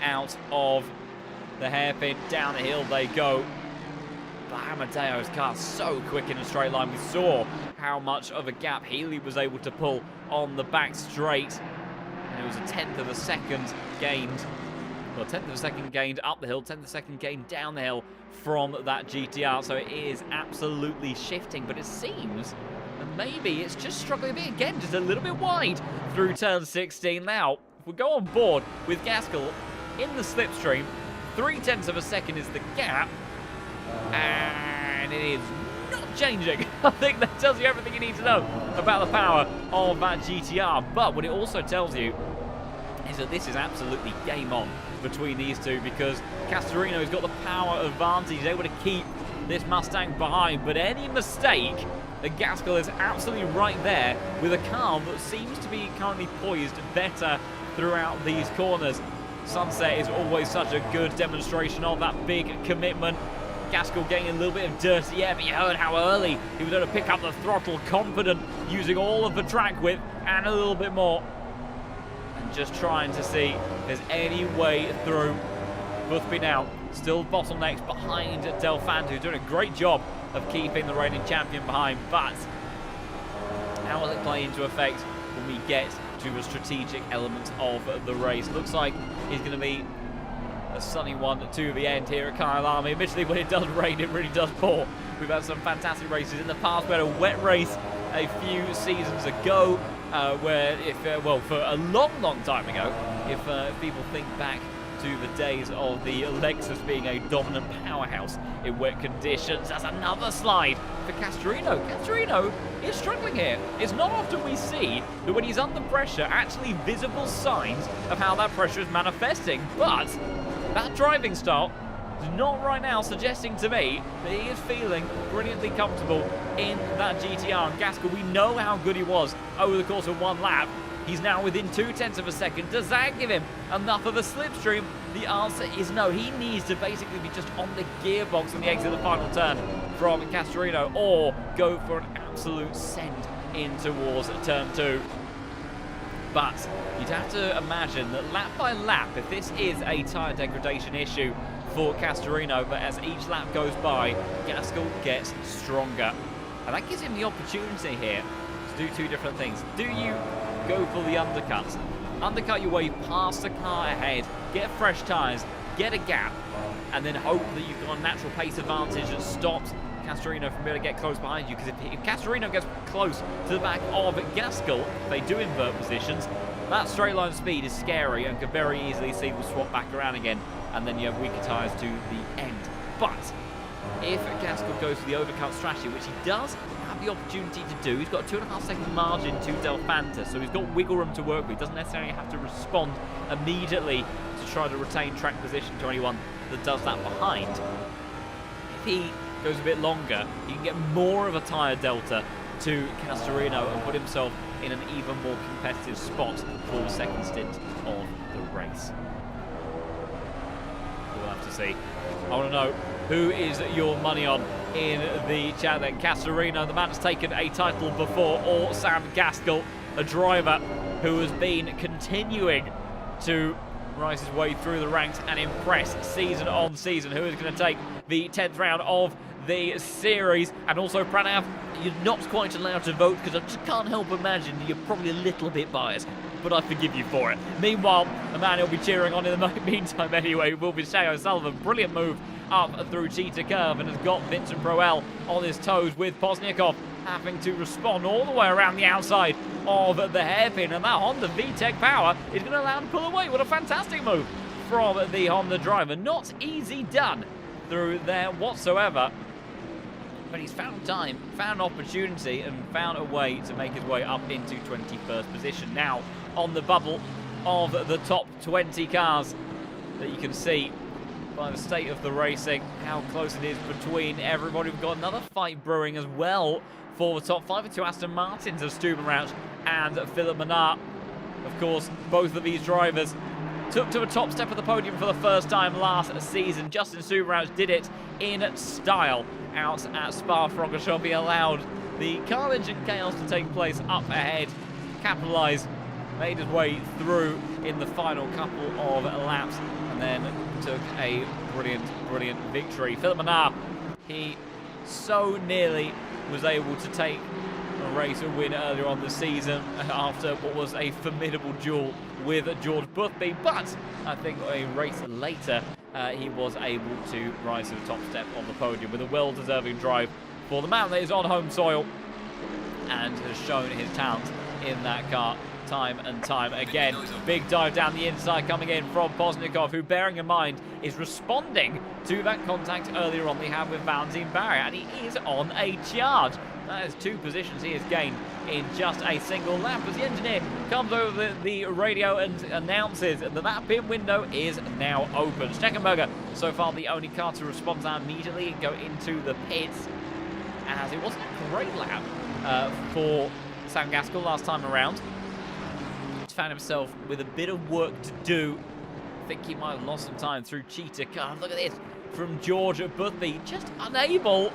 out of the hairpin. Down the hill they go. But Amadeo's car so quick in a straight line. We saw how much of a gap Healy was able to pull on the back straight. And it was a 10th of a second gained. Well, 10th of a second gained up the hill, 10th of a second gained down the hill from that GTR. So it is absolutely shifting, but it seems that maybe it's just struggling a bit again, just a little bit wide through turn 16. Now, if we go on board with Gaskell in the slipstream, 0.3 of a second is the gap, and it is not changing. I think that tells you everything you need to know about the power of that GTR. But what it also tells you is that this is absolutely game on between these two, because Castorino's got the power advantage. He's able to keep this Mustang behind, but any mistake, the Gaskell is absolutely right there with a car that seems to be currently poised better throughout these corners. Sunset is always such a good demonstration of that big commitment. Gaskell getting a little bit of dirty air, but you heard how early he was able to pick up the throttle, confident, using all of the track width and a little bit more. And just trying to see if there's any way through. Boothby now still bottlenecks behind Delphante, who's doing a great job of keeping the reigning champion behind. But how will it play into effect when we get to the strategic elements of the race? Looks like it's going to be a sunny one to the end here at Kyalami. Admittedly, when it does rain, it really does pour. We've had some fantastic races in the past. We had a wet race a few seasons ago, where well, for a long time ago, if people think back to the days of the Lexus being a dominant powerhouse in wet conditions. That's another slide for Castorino. Castorino is struggling here. It's not often we see that when he's under pressure, actually visible signs of how that pressure is manifesting. But that driving style is not right now suggesting to me that he is feeling brilliantly comfortable in that GTR. And Gaskell, we know how good he was over the course of one lap. He's now within 0.2 of a second. Does that give him enough of a slipstream? The answer is no. He needs to basically be just on the gearbox on the exit of the final turn from Castorino, or go for an absolute send in towards turn 2. But you'd have to imagine that lap by lap, if this is a tyre degradation issue for Castorino, but as each lap goes by, Gaskell gets stronger. And that gives him the opportunity here to do two different things. Do you go for the undercut your way past the car ahead, get fresh tyres, get a gap, and then hope that you've got a natural pace advantage that stops Castorino from being able to get close behind you? Because if Castorino gets close to the back of Gaskell, if they do invert positions, that straight line speed is scary and could very easily see them swap back around again, and then you have weaker tyres to the end. But if Gaskell goes for the overcut strategy, which he does have the opportunity to do, he's got a 2.5 second margin to Delphante, so he's got wiggle room to work with. He doesn't necessarily have to respond immediately to try to retain track position to anyone that does that behind. If he goes a bit longer, he can get more of a tyre delta to Castorino and put himself in an even more competitive spot for the second stint of the race. We'll have to see. I want to know, who is your money on in the chat then? Castorino, the man has taken a title before, or Sam Gaskell, a driver who has been continuing to rise his way through the ranks and impress season on season? Who is going to take the 10th round of the series? And also, Pranav, you're not quite allowed to vote, because I just can't help imagine that you're probably a little bit biased, but I forgive you for it. Meanwhile, the man who'll be cheering on in the meantime anyway will be Shea O'Sullivan. Brilliant move up through Cheetah Curve, and has got Vincent Proel on his toes, with Pozniakov having to respond all the way around the outside of the hairpin. And that Honda VTEC power is going to allow him to pull away. What a fantastic move from the Honda driver. Not easy done through there whatsoever. but he's found time, found opportunity, and found a way to make his way up into 21st position. Now, on the bubble of the top 20 cars that you can see by the state of the racing, how close it is between everybody. We've got another fight brewing as well for the top 5 with 2 Aston Martins of Stubenrauch and Philip Menard. Of course, both of these drivers took to the top step of the podium for the first time last season. Justin Stubenrauch did it in style out at Spa-Francorchamps. He allowed the carnage and chaos to take place up ahead, capitalised, made his way through in the final couple of laps, and then took a brilliant victory. Philip Menard, he so nearly was able to take a race a win earlier on the season after what was a formidable duel with George Boothby, but I think a race later he was able to rise to the top step of the podium with a well-deserving drive for the man that is on home soil and has shown his talent in that car time and time again. Big dive down the inside coming in from Poznikov, who, bearing in mind, is responding to that contact earlier on they had with Valentin Barry, and he is on a charge. That is 2 positions he has gained in just a single lap as the engineer comes over the radio and announces that pit window is now open. Steckenberger, so far the only car to respond to that immediately and go into the pits, as it wasn't a great lap for Sam Gaskell last time around. He's found himself with a bit of work to do. I think he might have lost some time through cheater car. Look at this from George Boothby, just unable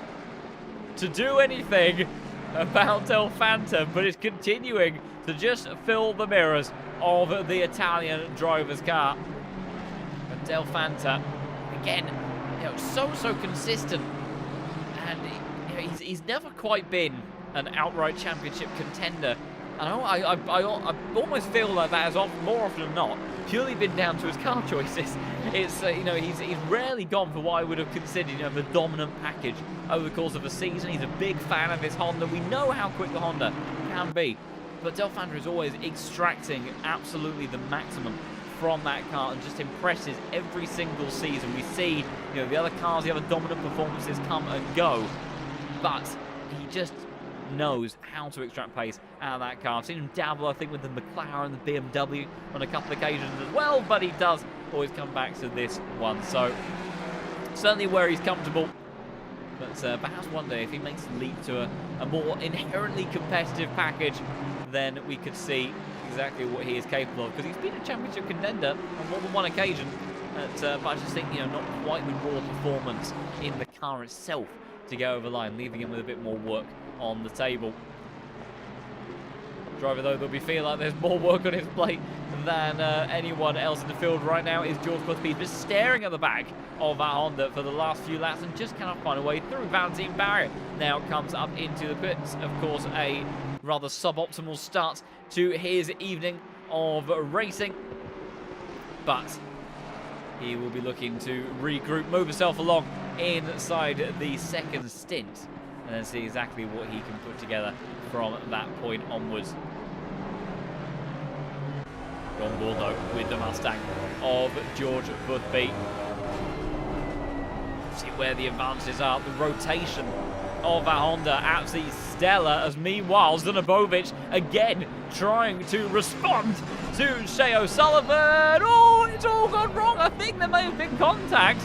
to do anything about Del Fanta, but is continuing to just fill the mirrors of the Italian driver's car. And Del Fanta, again, so consistent, and he's never quite been an outright championship contender. And I almost feel like that has more often than not purely been down to his car choices. It's he's rarely gone for what I would have considered the dominant package over the course of a season. He's a big fan of his Honda. We know how quick the Honda can be, but Del Fanta is always extracting absolutely the maximum from that car and just impresses every single season. We see the other cars, the other dominant performances come and go, but he just knows how to extract pace out of that car. I've seen him dabble, I think, with the McLaren, the BMW on a couple of occasions as well, but he does always come back to this one. So certainly where he's comfortable, but perhaps one day if he makes the leap to a more inherently competitive package, then we could see exactly what he is capable of, because he's been a championship contender on more than one occasion, but I just think not quite the raw performance in the car itself to go over the line, leaving him with a bit more work on the table. Driver, though, there'll be feeling like there's more work on his plate than anyone else in the field right now is George Boothby, just staring at the back of that Honda for the last few laps and just cannot find a way through. Valentin Barry now comes up into the pits. Of course, a rather suboptimal start to his evening of racing, but he will be looking to regroup, move himself along inside the second stint, and then see exactly what he can put together from that point onwards. On board though with the Mustang of George Boothby. See where the advances are. The rotation of that Honda absolutely stellar, as meanwhile Zanabovic again trying to respond to Shea O'Sullivan. Oh, it's all gone wrong. I think there may have been contact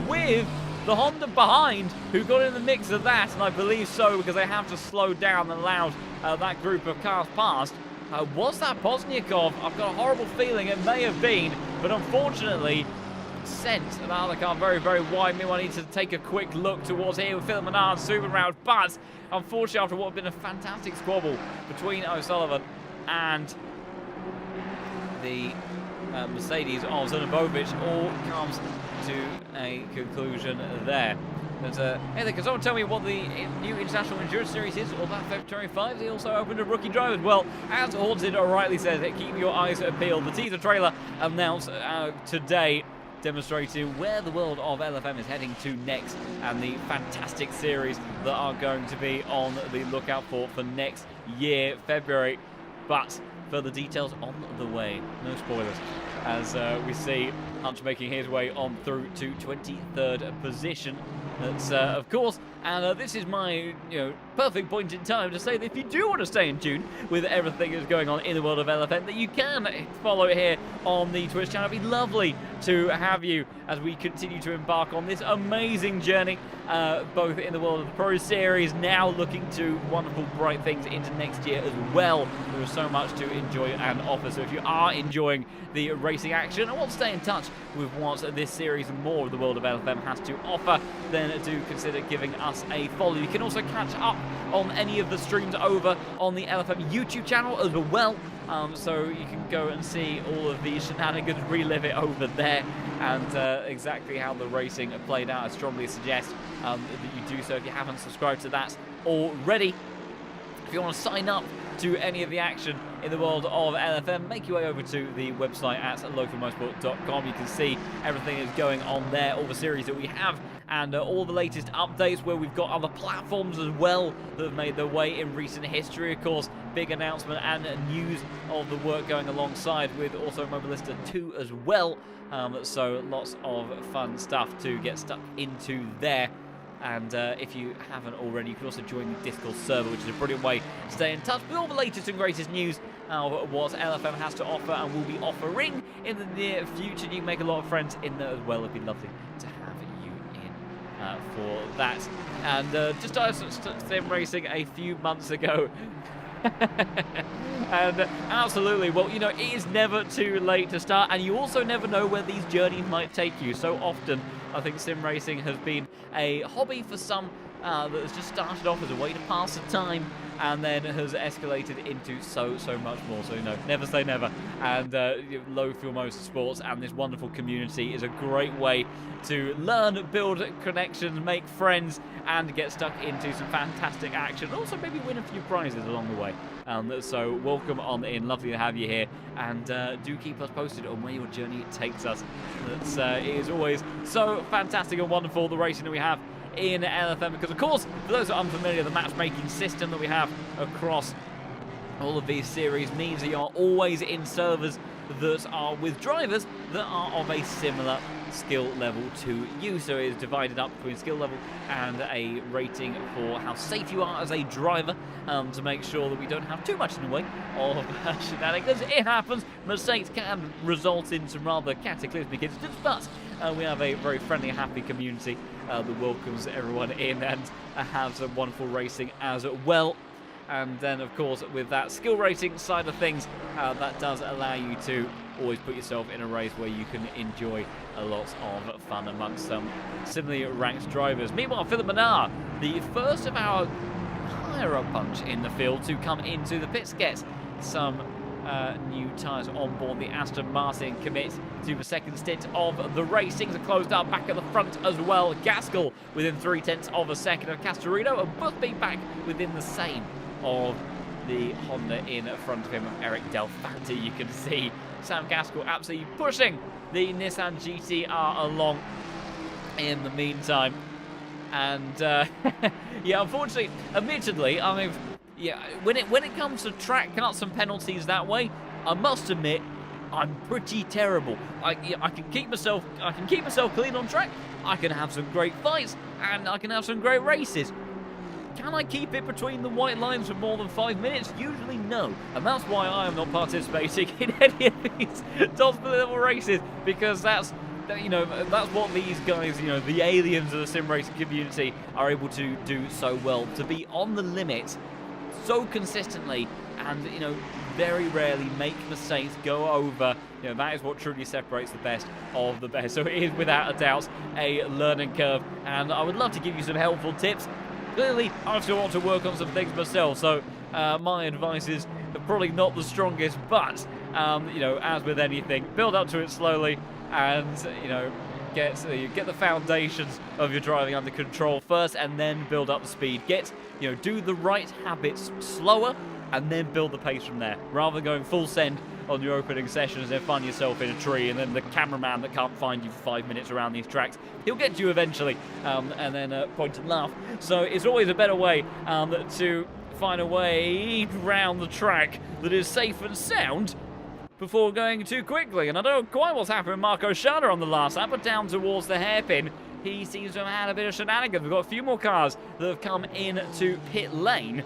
with the Honda behind, who got in the mix of that, and I believe so because they have to slow down and allowed that group of cars past. Was that Poznikov? I've got a horrible feeling it may have been, but unfortunately sent that other car very, very wide. Meanwhile, I need to take a quick look towards here with Philip Menard and Stubenrauch, but unfortunately, after what had been a fantastic squabble between O'Sullivan and the Mercedes of Zanabovic, all comes to a conclusion there. But, hey there, can someone tell me what the new International Endurance Series is? Or that February 25? They also opened a rookie drivers. Well, as Haunted rightly says, keep your eyes peeled. The teaser trailer announced today, demonstrating where the world of LFM is heading to next, and the fantastic series that are going to be on the lookout for next year, February. But further details on the way. No spoilers. As we see Hunch making his way on through to 23rd position. That's, of course, and this is my, perfect point in time to say that if you do want to stay in tune with everything that's going on in the world of LFM, that you can follow it here on the Twitch channel. It'd be lovely to have you as we continue to embark on this amazing journey, both in the world of the Pro Series, now looking to wonderful, bright things into next year as well. There is so much to enjoy and offer, so if you are enjoying the racing action and want to stay in touch with what this series and more of the world of LFM has to offer, then do consider giving us a follow. You can also catch up on any of the streams over on the LFM YouTube channel as well. So you can go and see all of the shenanigans, relive it over there, and exactly how the racing played out. I strongly suggest that you do so if you haven't subscribed to that already. If you want to sign up to any of the action in the world of LFM, make your way over to the website at localmotorsport.com. You can see everything that's going on there, all the series that we have, and all the latest updates where we've got other platforms as well that have made their way in recent history. Of course, big announcement and news of the work going alongside with also Mobilista 2 as well. So lots of fun stuff to get stuck into there. And if you haven't already, you can also join the Discord server, which is a brilliant way to stay in touch with all the latest and greatest news of what LFM has to offer and will be offering in the near future. You can make a lot of friends in there as well. It'd be lovely to have you in for that. And just started sim racing a few months ago. And absolutely, well, it is never too late to start, and you also never know where these journeys might take you. So often, I think sim racing has been a hobby for some that has just started off as a way to pass the time, and then has escalated into so much more. So never say never. And Low Fuel Motorsports and this wonderful community is a great way to learn, build connections, make friends, and get stuck into some fantastic action. Also maybe win a few prizes along the way. So welcome on in, lovely to have you here, and do keep us posted on where your journey takes us. It is always so fantastic and wonderful, the racing that we have in LFM, because of course, for those who are unfamiliar, the matchmaking system that we have across all of these series means that you are always in servers that are with drivers that are of a similar skill level to you. So it is divided up between skill level and a rating for how safe you are as a driver, to make sure that we don't have too much in the way of shenanigans. It happens. Mistakes can result in some rather cataclysmic incidents, but we have a very friendly, happy community that welcomes everyone in and has some wonderful racing as well. And then, of course, with that skill rating side of things, that does allow you to always put yourself in a race where you can enjoy a lot of fun amongst some similarly ranked drivers. Meanwhile, Philip Menard, the first of our higher-up bunch in the field to come into the pits, gets some new tyres on board the Aston Martin, commit to the second stint of the race. Things are closed up back at the front as well. Gaskell within 0.3 of a second of Castorino, and both being back within the same of the Honda in front of him of Eric Delfanti. You can see Sam Gaskell absolutely pushing the Nissan GT-R along in the meantime. And yeah, unfortunately, admittedly, I mean, yeah, when it comes to track cuts and penalties that way, I must admit, I'm pretty terrible. I can keep myself clean on track. I can have some great fights, and I can have some great races. Can I keep it between the white lines for more than 5 minutes? Usually no. And that's why I am not participating in any of these top level races, because that's what these guys, the aliens of the sim racing community are able to do so well, to be on the limit so consistently and, very rarely make mistakes, go over. That is what truly separates the best of the best. So it is without a doubt a learning curve, and I would love to give you some helpful tips. Clearly, I still want to work on some things myself, so my advice is probably not the strongest, but, as with anything, build up to it slowly and, get the foundations of your driving under control first and then build up the speed. Do the right habits slower and then build the pace from there, rather than going full send on your opening sessions and then find yourself in a tree, and then the cameraman that can't find you for 5 minutes around these tracks, he'll get you eventually, and then point and laugh. So it's always a better way to find a way around the track that is safe and sound before going too quickly. And I don't know quite what's happened with Marco Schada on the last lap, but down towards the hairpin. he seems to have had a bit of shenanigans. We've got a few more cars that have come into pit lane.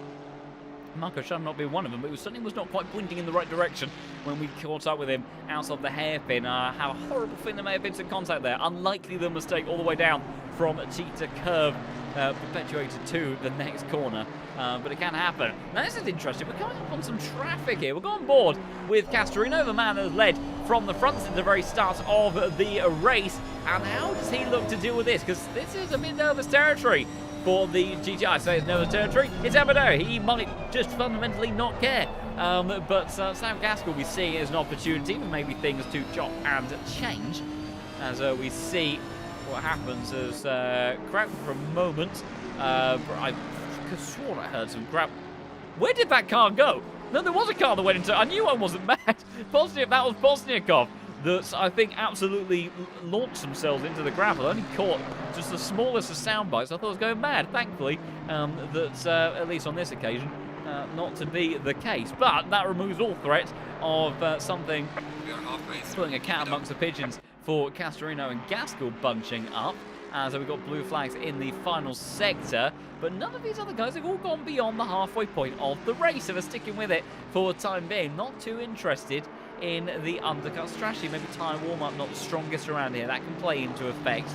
Marco Shum not being one of them, but he certainly was not quite pointing in the right direction when we caught up with him out of the hairpin. Have a horrible thing there may have been some contact there. Unlikely the mistake all the way down from Cheetah Curve, perpetuated to the next corner. But it can happen. Now this is interesting. We're coming up on some traffic here. We're going on board with Castorino, the man that has led from the front since the very start of the race. And how does he look to deal with this? Because this is a bit nervous territory for the GTI. So it's nervous territory. It's Abado. He might just fundamentally not care. But Sam Gaskell we see as an opportunity for maybe things to chop and change. As we see what happens as crap for a moment. I could have sworn I heard some crap. Where did that car go? No, there was a car that went into. I knew I wasn't mad. That was Bosniakov that I think absolutely launched themselves into the gravel. Only caught just the smallest of sound bites. I thought I was going mad. Thankfully, that at least on this occasion, not to be the case. But that removes all threat of something putting a cat amongst the pigeons for Castorino and Gaskell bunching up. So we've got blue flags in the final sector, but none of these other guys have all gone beyond the halfway point of the race, so they're sticking with it for the time being. Not too interested in the undercut strategy. Maybe tyre warm-up not the strongest around here. That can play into effect.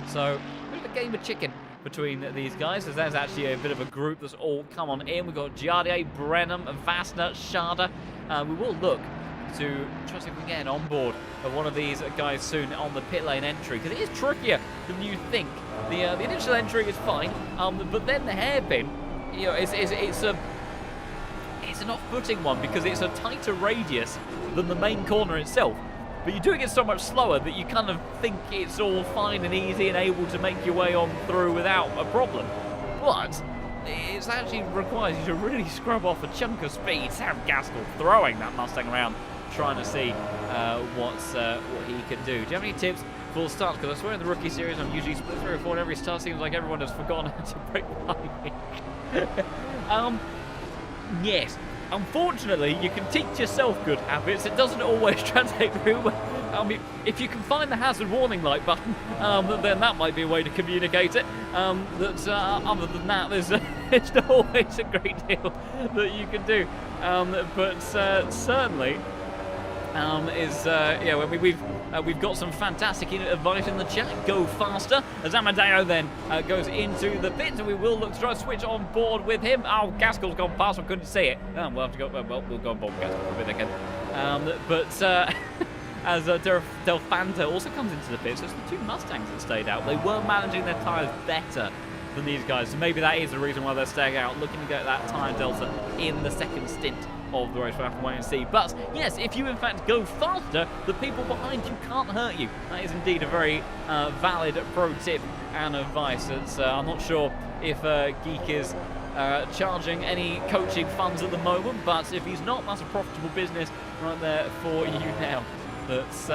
So a bit of a game of chicken between these guys, as there's actually a bit of a group that's all come on in. We've got Giardier, Brenham, Vassner, Sharda. We will look to try to see if we can get an onboard of one of these guys soon on the pit lane entry, because it is trickier than you think. The initial entry is fine, but then the hairpin, you know, it's an off-putting one because it's a tighter radius than the main corner itself. But you're doing it so much slower that you kind of think it's all fine and easy and able to make your way on through without a problem. But it actually requires you to really scrub off a chunk of speed. Sam Gaskell throwing that Mustang around, trying to see what he can do. Do you have any tips for starts? Because I swear in the rookie series I'm usually split 3 or 4 in every start. Seems like everyone has forgotten how to brake by me. Yes. Unfortunately, you can teach yourself good habits. It doesn't always translate very well. I mean, if you can find the hazard warning light button, then that might be a way to communicate it. Other than that, there's not always a great deal that you can do. But certainly, we've got some fantastic advice in the chat. Go faster as Amadeo then goes into the pit, and we will look to try to switch on board with him. Oh, Gaskell's gone past. I couldn't see it. We'll have to go. Well, we'll go on board with Gaskell for a bit again. As Del Fanta also comes into the pit, so it's the 2 Mustangs that stayed out. They were managing their tyres better than these guys, so maybe that is the reason why they're staying out, looking to get that tyre delta in the second stint of the race. We'll have to wait and see. But yes, if you in fact go faster, the people behind you can't hurt you. That is indeed a very valid pro tip and advice. I'm not sure if Geek is charging any coaching funds at the moment, but if he's not, that's a profitable business right there for you now. That's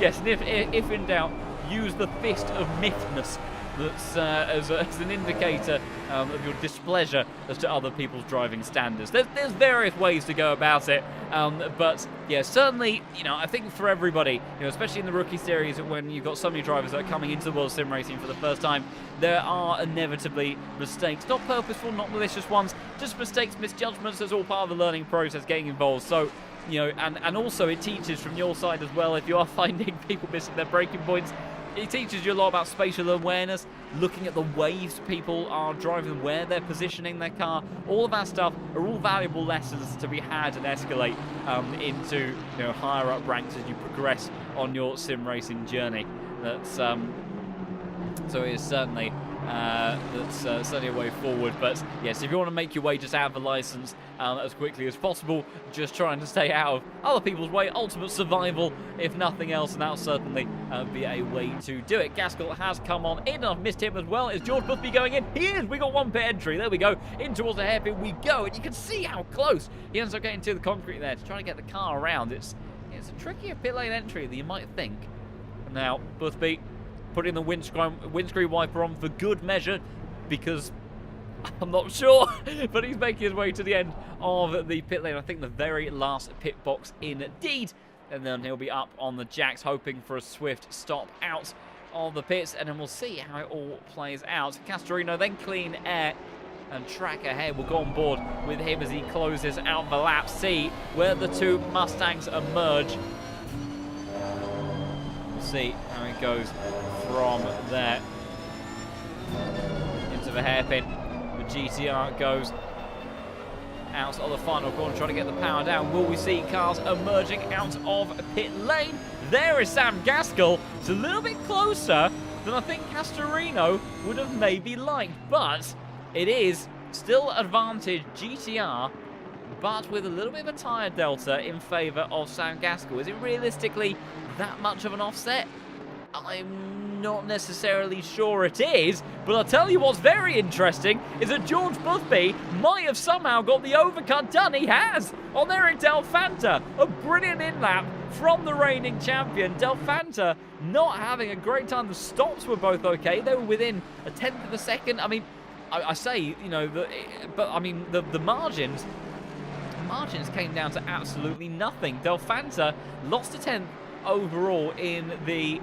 yes, and if in doubt, use the fist of mythness. That's as an indicator of your displeasure as to other people's driving standards. There's various ways to go about it, but yeah, certainly, you know, I think for everybody, you know, especially in the rookie series, when you've got so many drivers that are coming into the world of sim racing for the first time, there are inevitably mistakes, not purposeful, not malicious ones, just mistakes, misjudgments. That's all part of the learning process, getting involved. So, you know, and also it teaches from your side as well. If you are finding people missing their braking points, it teaches you a lot about spatial awareness, looking at the ways people are driving, where they're positioning their car. All of that stuff are all valuable lessons to be had and escalate into, you know, higher up ranks as you progress on your sim racing journey. That's so it is certainly certainly a way forward. But yes, if you want to make your way just out of the license as quickly as possible, just trying to stay out of other people's way, ultimate survival if nothing else, and that'll certainly be a way to do it. Gaskell has come on in. I've missed him as well. Is George Boothby going in? He is. We got 1 pit entry. There we go. In towards the hairpin we go, and you can see how close he ends up getting to the concrete there to try to get the car around. It's a trickier pit lane entry than you might think. Now Boothby putting the windscreen wiper on for good measure, because I'm not sure, but he's making his way to the end of the pit lane. I think the very last pit box indeed. And then he'll be up on the jacks, hoping for a swift stop out of the pits, and then we'll see how it all plays out. Castorino then clean air, and track ahead will go on board with him as he closes out the lap. See where the two Mustangs emerge. We'll see how it goes from there. Into the hairpin. The GTR goes out of the final corner, trying to get the power down. Will we see cars emerging out of pit lane? There is Sam Gaskell. It's a little bit closer than I think Castorino would have maybe liked, but it is still advantage GTR, but with a little bit of a tyre delta in favour of Sam Gaskell. Is it realistically that much of an offset? I'm not necessarily sure it is, but I'll tell you what's very interesting is that George Boothby might have somehow got the overcut done. He has on Eric Del Fanta. A brilliant in-lap from the reigning champion. Del Fanta not having a great time. The stops were both okay. They were within a tenth of a second. I mean, I say, you know, but I mean, the margins came down to absolutely nothing. Del Fanta lost a tenth overall in the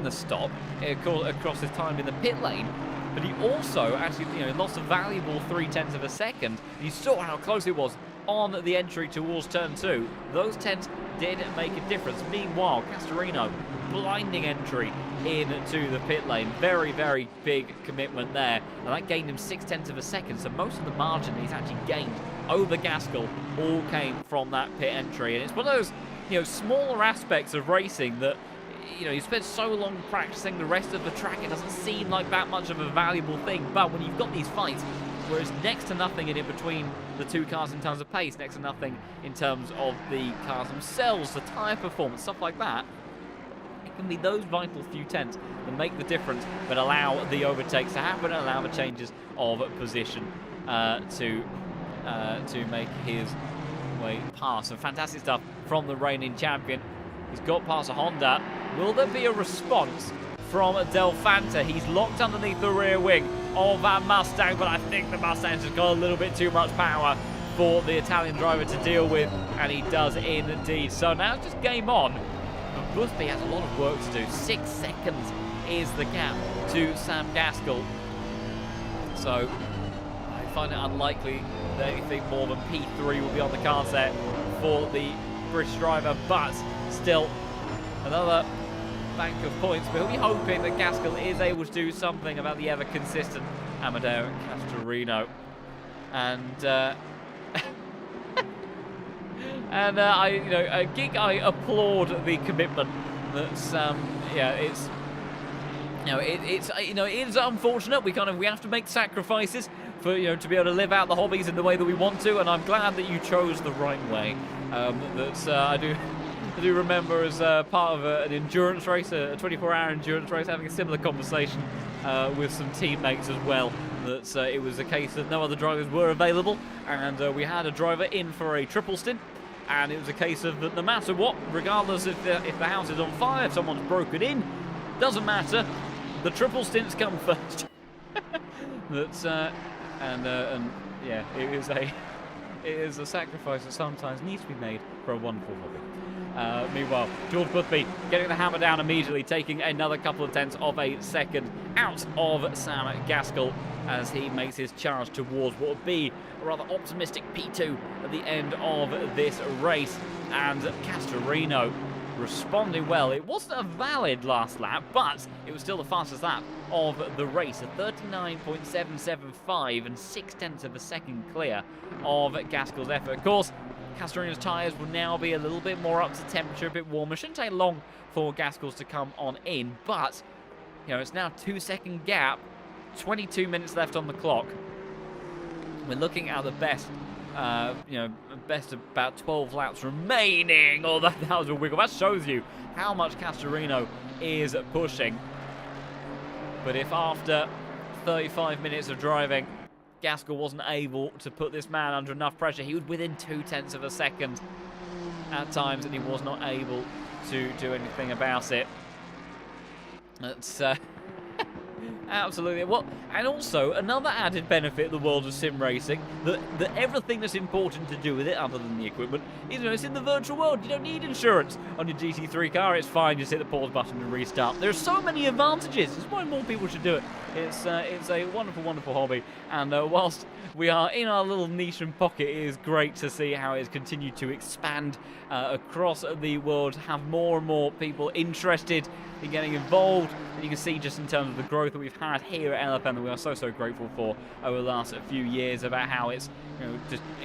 stop across his time in the pit lane, but he also actually, you know, lost a valuable 0.3 of a second. You saw how close it was on the entry towards turn 2. Those tenths did make a difference. Meanwhile, Castorino, blinding entry into the pit lane. Very, very big commitment there. And that gained him 0.6 of a second. So most of the margin that he's actually gained over Gaskell all came from that pit entry. And it's one of those, you know, smaller aspects of racing that, you know, you spend so long practicing the rest of the track, it doesn't seem like that much of a valuable thing. But when you've got these fights, where it's next to nothing in between the two cars in terms of pace, next to nothing in terms of the cars themselves, the tyre performance, stuff like that, it can be those vital few tenths that make the difference, but allow the overtakes to happen and allow the changes of position to make his way past. Some fantastic stuff from the reigning champion. He's got past a Honda. Will there be a response from Del Fanta? He's locked underneath the rear wing of that Mustang, but I think the Mustang's just got a little bit too much power for the Italian driver to deal with, and he does indeed. So now it's just game on, but Boothby has a lot of work to do. 6 seconds is the gap to Sam Gaskell. So I find it unlikely that anything more than P3 will be on the cards there for the British driver, but still another bank of points. But he'll be hoping that Gaskell is able to do something about the ever-consistent Amedeo Castorino. And I applaud the commitment that it is unfortunate. We have to make sacrifices for, you know, to be able to live out the hobbies in the way that we want to, and I'm glad that you chose the right way. I do remember as part of an endurance race, a 24-hour endurance race, having a similar conversation with some teammates as well. That it was a case that no other drivers were available, and we had a driver in for a triple stint, and it was a case of that no matter what, regardless if the house is on fire, if someone's broken in, doesn't matter, the triple stints come first. It is a sacrifice that sometimes needs to be made for a wonderful hobby. Meanwhile, George Boothby getting the hammer down immediately, taking another couple of tenths of a second out of Sam Gaskell as he makes his charge towards what would be a rather optimistic P2 at the end of this race. And Castorino responding well. It wasn't a valid last lap, but it was still the fastest lap of the race. A 39.775 and 0.6 of a second clear of Gaskell's effort. Of course, Castorino's tyres will now be a little bit more up to temperature, a bit warmer. Shouldn't take long for Gaskell's to come on in, but you know, it's now 2-second gap, 22 minutes left on the clock. We're looking at the best, best about 12 laps remaining. Oh, that was a wiggle. That shows you how much Castorino is pushing. But if after 35 minutes of driving, Gaskell wasn't able to put this man under enough pressure, he was within 0.2 of a second at times, and he was not able to do anything about it. It's Absolutely. Well, and also another added benefit of the world of sim racing, that everything that's important to do with it, other than the equipment, is, it's in the virtual world. You don't need insurance on your GT3 car. It's fine. Just hit the pause button and restart. There's so many advantages. That's why more people should do it. It's a wonderful, wonderful hobby. And whilst we are in our little niche and pocket, it is great to see how it's continued to expand across the world, have more and more people interested in getting involved. And you can see just in terms of the growth that we've had here at LFM that we are so grateful for over the last few years, about how it's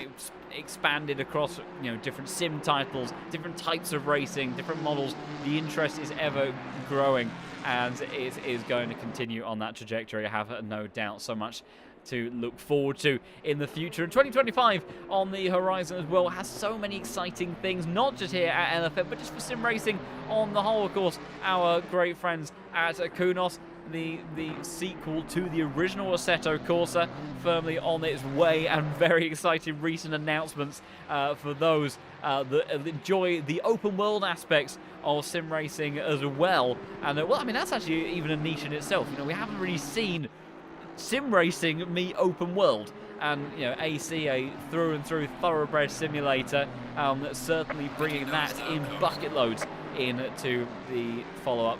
it's expanded across different sim titles, different types of racing, different models. The interest is ever growing, and it is going to continue on that trajectory. I have no doubt. So much to look forward to in the future. And 2025 on the horizon as well has so many exciting things, not just here at LFM, but just for sim racing on the whole. Of course, our great friends at Kunos, the sequel to the original Assetto Corsa, firmly on its way, and very exciting recent announcements for those that enjoy the open world aspects of sim racing as well. And well, I mean, that's actually even a niche in itself. We haven't really seen sim racing meet open world, and AC, a through and through thoroughbred simulator, certainly bringing that in bucket loads into the follow-up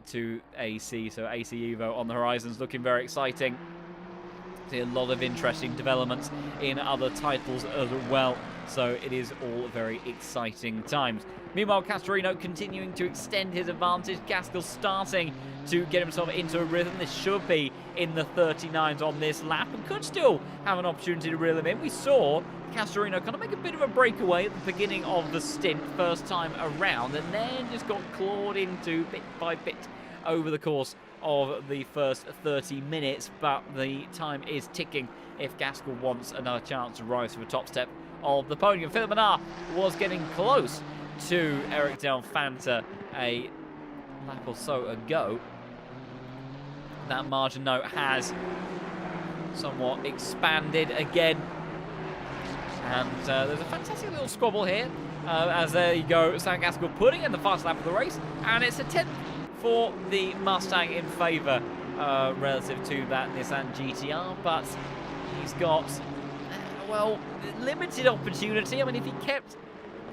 to AC. So AC Evo on the horizons, looking very exciting. See a lot of interesting developments in other titles as well. So it is all very exciting times. Meanwhile, Castorino continuing to extend his advantage. Gaskell starting to get himself into a rhythm. This should be in the 39s on this lap, and could still have an opportunity to reel him in. We saw Castorino kind of make a bit of a breakaway at the beginning of the stint, first time around, and then just got clawed into bit by bit over the course of the first 30 minutes. But the time is ticking if Gaskell wants another chance to rise to the top step of the podium. Philip Menard was getting close to Eric Del Fanta a lap or so ago. That margin note has somewhat expanded again, and there's a fantastic little squabble here, as there you go, Sam Gaskell putting in the fast lap of the race, and it's a 10th for the Mustang in favour relative to that Nissan GTR, but he's got well, limited opportunity. I mean, if he kept,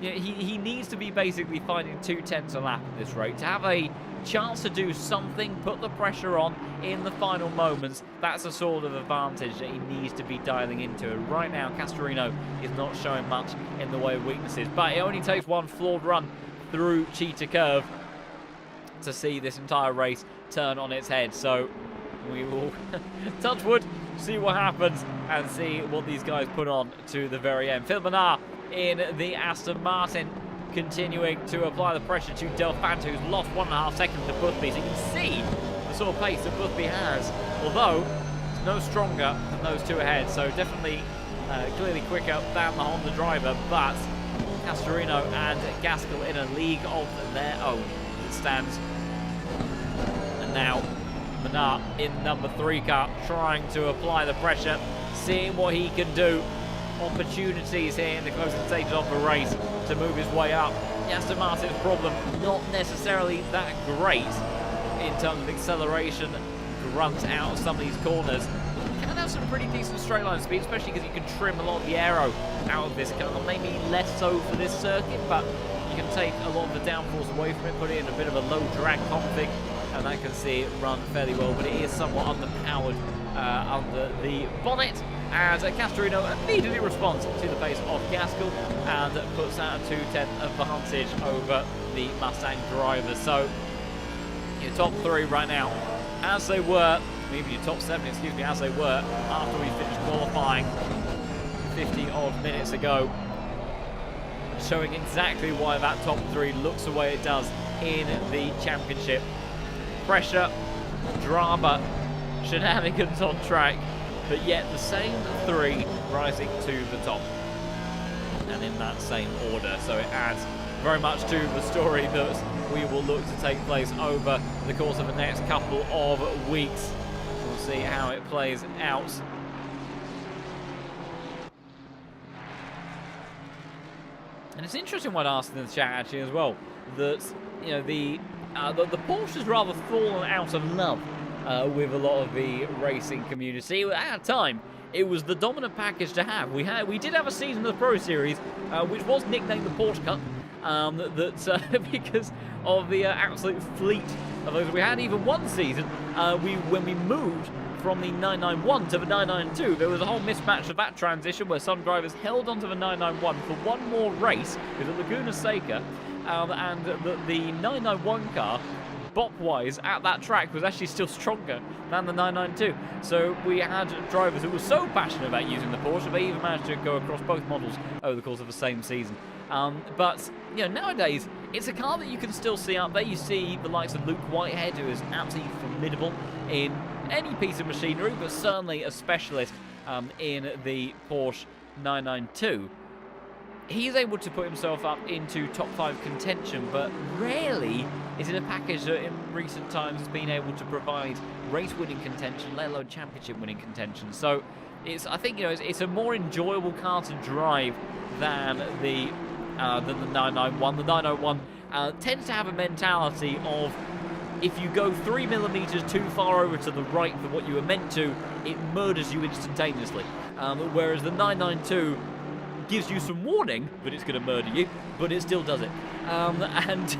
he needs to be basically finding 2/10 a lap at this rate to have a chance to do something, put the pressure on in the final moments. That's a sort of advantage that he needs to be dialing into. And right now, Castorino is not showing much in the way of weaknesses, but it only takes one flawed run through Cheetah Curve to see this entire race turn on its head. So we will touch wood, see what happens, and see what these guys put on to the very end. Phil Menard in the Aston Martin, continuing to apply the pressure to Del Fanta, who's lost 1.5 seconds to Boothby. So you can see the sort of pace that Boothby has, although it's no stronger than those two ahead. So definitely clearly quicker than the Honda driver, but Castorino and Gaskell in a league of their own. It stands. And now Menard in number 3 car, trying to apply the pressure, seeing what he can do. Opportunities here in the closing stages of the race to move his way up. Aston Martin's problem not necessarily that great in terms of acceleration, grunt out of some of these corners. Can have some pretty decent straight line speed, especially because you can trim a lot of the aero out of this car. Maybe less so for this circuit, but you can take a lot of the downforce away from it, put it in a bit of a low drag config, and that can see it run fairly well, but it is somewhat underpowered under the bonnet. As Castorino immediately responds to the pace of Gaskell and puts out a 2/10 advantage over the Mustang driver. So your top 3 right now, as they were, maybe your top 7, excuse me, as they were after we finished qualifying 50 odd minutes ago, showing exactly why that top 3 looks the way it does in the championship. Pressure, drama, shenanigans on track, but yet the same 3 rising to the top, and in that same order. So it adds very much to the story that we will look to take place over the course of the next couple of weeks. We'll see how it plays out. And it's interesting what I asked in the chat actually as well, that the Porsche's rather fallen out of love with a lot of the racing community. At the time, it was the dominant package to have. We did have a season of the Pro Series, which was nicknamed the Porsche Cup, because of the absolute fleet of those we had. Even one season, when we moved from the 991 to the 992, there was a whole mismatch of that transition where some drivers held onto the 991 for one more race with the Laguna Seca, and the 991 car, bop-wise, at that track was actually still stronger than the 992. So we had drivers who were so passionate about using the Porsche, they even managed to go across both models over the course of the same season. But nowadays, it's a car that you can still see out there. You see the likes of Luke Whitehead, who is absolutely formidable in any piece of machinery, but certainly a specialist in the Porsche 992. He's able to put himself up into top 5 contention, but rarely is it a package that in recent times has been able to provide race-winning contention, let alone championship-winning contention. So I think it's a more enjoyable car to drive than the 991. The 991 tends to have a mentality of, if you go 3mm too far over to the right for what you were meant to, it murders you instantaneously. Whereas the 992 gives you some warning that it's going to murder you, but it still does it. And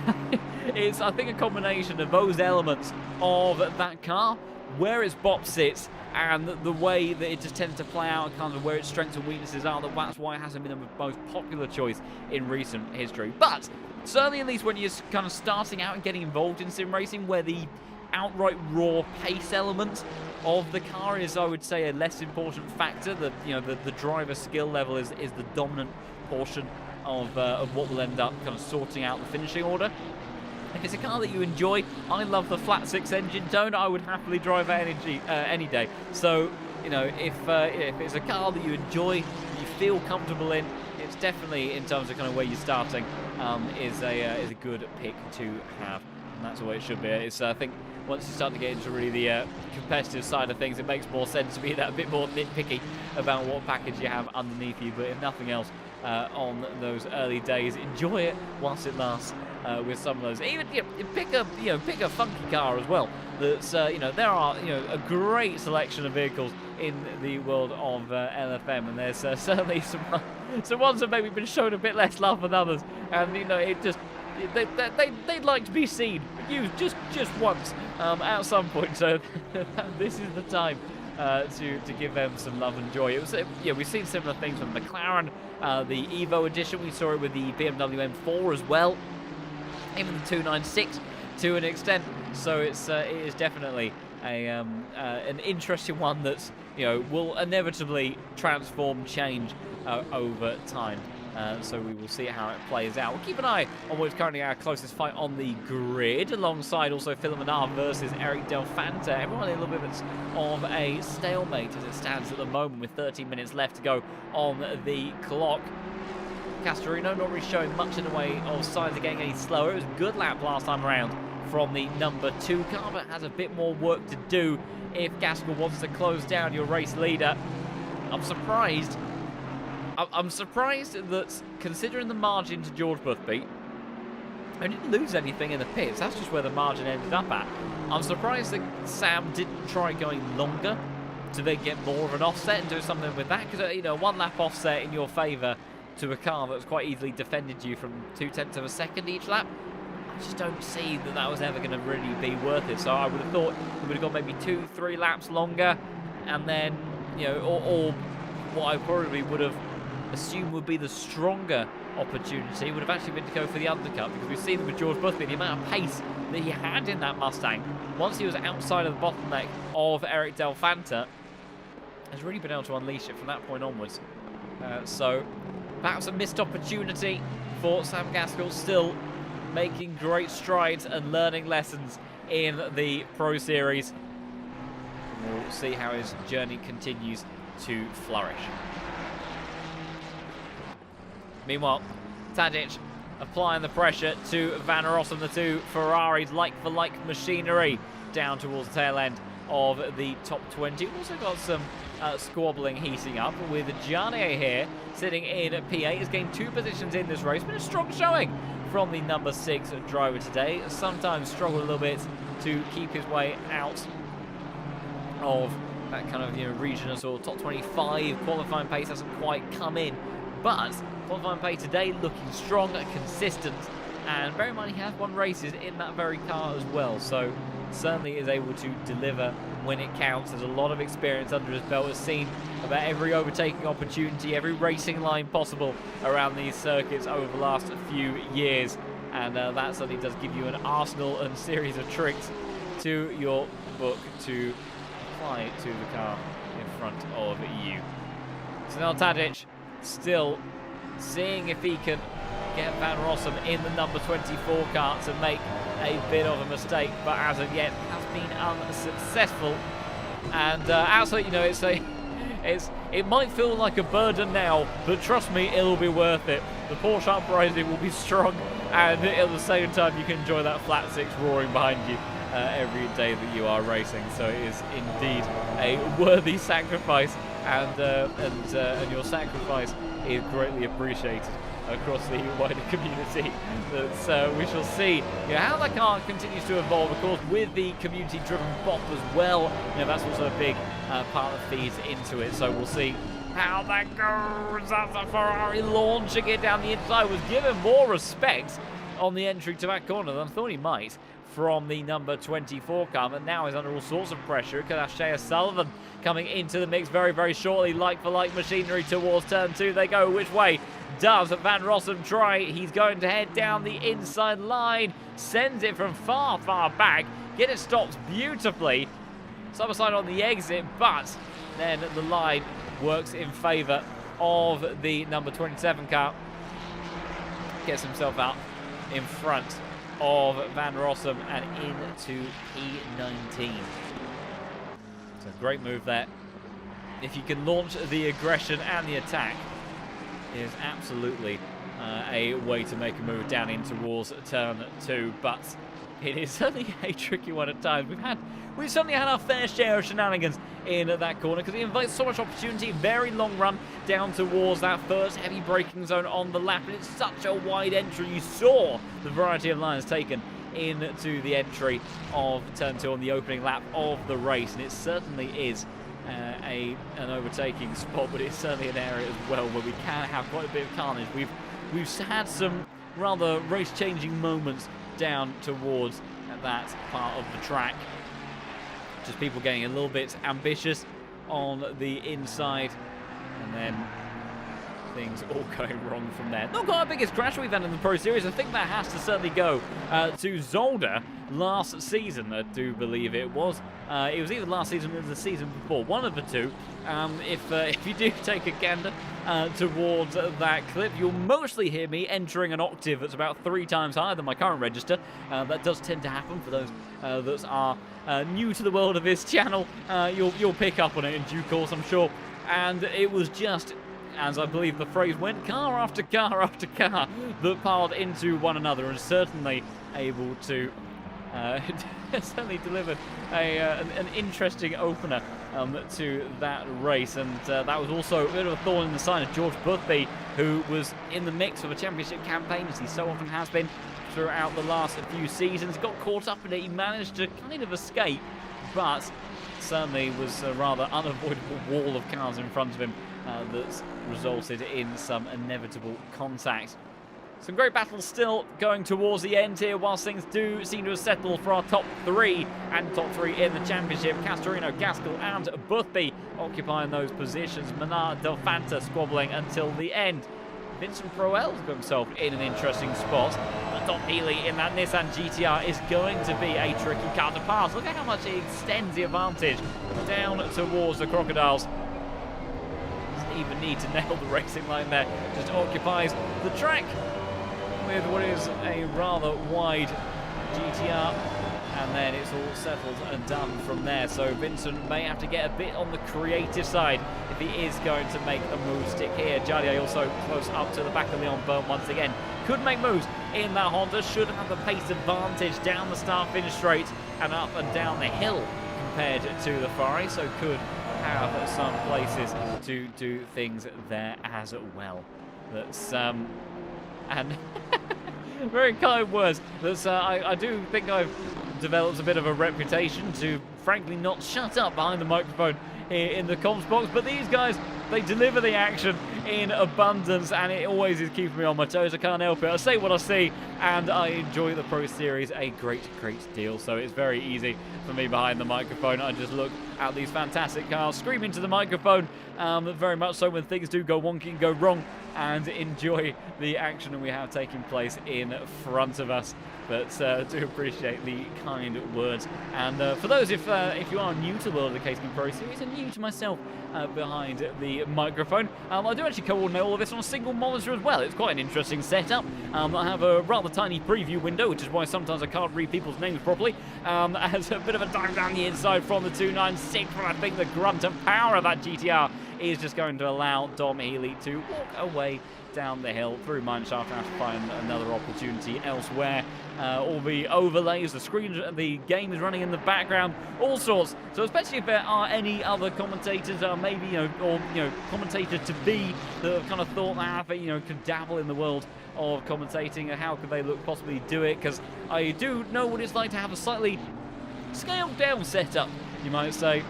it's, I think, a combination of those elements of that car, where its bop sits, and the way that it just tends to play out, kind of where its strengths and weaknesses are. That's why it hasn't been the most popular choice in recent history. But certainly, at least when you're kind of starting out and getting involved in sim racing, where the outright raw pace element of the car is, I would say, a less important factor. The driver skill level is the dominant portion of what will end up kind of sorting out the finishing order. If it's a car that you enjoy, I love the flat 6 engine tone. I would happily drive that any day. So, if it's a car that you enjoy, you feel comfortable in, it's definitely, in terms of kind of where you're starting, is a good pick to have. And that's the way it should be. It's, I think, once you start to get into really the competitive side of things, it makes more sense to be that a bit more nitpicky about what package you have underneath you. But if nothing else, on those early days, enjoy it whilst it lasts. With some of those, even pick a funky car as well. That's there are a great selection of vehicles in the world of LFM, and there's certainly some ones that maybe been shown a bit less love than others, and it just they'd like to be seen used just once at some point. So this is the time to give them some love and joy. It was we've seen similar things with McLaren, the Evo edition. We saw it with the BMW M4 as well. Even the 296 to an extent, so it is definitely an interesting one that's will inevitably transform, change over time. So we will see how it plays out. We'll keep an eye on what's currently our closest fight on the grid, alongside also Phil Menard versus Eric Del Fanta. Everyone in a little bit of a stalemate as it stands at the moment, with 13 minutes left to go on the clock. Castorino not really showing much in the way of signs of getting any slower. It was a good lap last time around from the number 2 car, but has a bit more work to do if Gaskell wants to close down your race leader. I'm surprised that, considering the margin to George Boothby, I didn't lose anything in the pits. That's just where the margin ended up at. I'm surprised that Sam didn't try going longer to then get more of an offset and do something with that, because one lap offset in your favour to a car that was quite easily defended you from 0.2 of a second each lap. I just don't see that was ever going to really be worth it. So I would have thought it would have gone maybe 2-3 laps longer, and then or what I probably would have assumed would be the stronger opportunity would have actually been to go for the undercut, because we've seen with George Boothby the amount of pace that he had in that Mustang once he was outside of the bottleneck of Eric Del Fanta, has really been able to unleash it from that point onwards. So perhaps a missed opportunity for Sam Gaskell, still making great strides and learning lessons in the Pro Series. We'll see how his journey continues to flourish. Meanwhile, Tadic applying the pressure to Van Rossum, the two Ferraris, like-for-like machinery, down towards the tail end of the top 20. We've also got some squabbling heating up, with Jarnier here sitting in P8. He's gained 2 positions in this race, but a strong showing from the number 6 driver today. Sometimes struggled a little bit to keep his way out of that kind of, regional sort of top 25. Qualifying pace hasn't quite come in, but qualifying pace today looking strong and consistent, and bear in mind he has won races in that very car as well, so certainly is able to deliver when it counts. There's a lot of experience under his belt, has seen about every overtaking opportunity, every racing line possible around these circuits over the last few years, and that certainly does give you an arsenal and series of tricks to your book to apply to the car in front of you. So now Tadic still seeing if he can get Van Rossum in the number 24 car to make a bit of a mistake, but as of yet has been unsuccessful. And absolutely, it might feel like a burden now, but trust me, it'll be worth it. The Porsche uprising will be strong, and at the same time you can enjoy that flat six roaring behind you every day that you are racing. So it is indeed a worthy sacrifice, and your sacrifice is greatly appreciated across the wider community. That we shall see how that car continues to evolve, of course, with the community-driven bop as well. That's also a big part that feeds into it. So we'll see how that goes. That's a Ferrari launching it down the inside. Was given more respect on the entry to that corner than I thought he might from the number 24 car, but now he's under all sorts of pressure. Shea Sullivan coming into the mix very, very shortly. Like for like machinery towards turn 2 they go. Which way does Van Rossum try? He's going to head down the inside line, sends it from far, far back. It stops beautifully side by side on the exit, but then the line works in favour of the number 27 car. Gets himself out in front of Van Rossum and into P19. So great move there. If you can launch the aggression and the attack, it is absolutely a way to make a move down in towards turn 2, but it is certainly a tricky one at times. We've certainly had our fair share of shenanigans in that corner, because it invites so much opportunity, very long run down towards that first heavy braking zone on the lap, and it's such a wide entry. You saw the variety of lines taken into the entry of turn 2 on the opening lap of the race, and it certainly is an overtaking spot, but it's certainly an area as well where we can have quite a bit of carnage. We've had some rather race-changing moments down towards that part of the track. Just people getting a little bit ambitious on the inside, and then things all going wrong from there. Not quite our biggest crash we've had in the Pro Series. I think that has to certainly go to Zolder last season, I do believe it was. It was either last season or the season before, one of the two. If you do take a gander towards that clip, you'll mostly hear me entering an octave that's about 3 times higher than my current register. That does tend to happen for those that are new to the world of this channel. You'll pick up on it in due course, I'm sure. And it was just, as I believe the phrase went, car after car after car that piled into one another, and certainly able to certainly delivered an interesting opener to that race. And that was also a bit of a thorn in the side of George Boothby, who was in the mix of a championship campaign, as he so often has been throughout the last few seasons. Got caught up in it. He managed to kind of escape, but certainly was a rather unavoidable wall of cars in front of him that's resulted in some inevitable contact. Some great battles still going towards the end here, whilst things do seem to have settled for our top 3 and top 3 in the championship. Castorino, Gaskell and Boothby occupying those positions. Menard, Del Fanta squabbling until the end. Vincent Proel's got himself in an interesting spot. But Don Healy in that Nissan GTR is going to be a tricky car to pass. Look at how much he extends the advantage down towards the Crocodiles. Doesn't even need to nail the racing line there. Just occupies the track with what is a rather wide GTR, and then it's all settled and done from there. So Vincent may have to get a bit on the creative side if he is going to make a move stick here. Jardier also close up to the back of Leon Byrne once again. Could make moves in that Honda, should have the pace advantage down the start-finish straight and up and down the hill compared to the Ferrari, so could have some places to do things there as well. That's and very kind words. That's I do think I've developed a bit of a reputation to frankly not shut up behind the microphone here in the comms box. But these guys, they deliver the action in abundance, and it always is keeping me on my toes. I can't help it. I say what I see, and I enjoy the Pro Series a great deal. So it's very easy for me behind the microphone. I just look at these fantastic cars, scream into the microphone, very much so when things do go wonky and go wrong, and enjoy the action that we have taking place in front of us. But do appreciate the kind words. And for those, if you are new to the world of the Case King Pro Series and new to myself behind the microphone, I do actually coordinate all of this on a single monitor as well. It's quite an interesting setup. I have a rather tiny preview window, which is why sometimes I can't read people's names properly. As a bit of a dive down the inside from the 296, but I think the grunt and power of that GTR is just going to allow Dom Healy to walk away down the hill through Mineshaft and have to find another opportunity elsewhere. All the overlays, the screen, the game is running in the background, all sorts. So especially if there are any other commentators, maybe commentators to be that have kind of thought that could dabble in the world of commentating, and how could they possibly do it? Because I do know what it's like to have a slightly scaled down setup, you might say,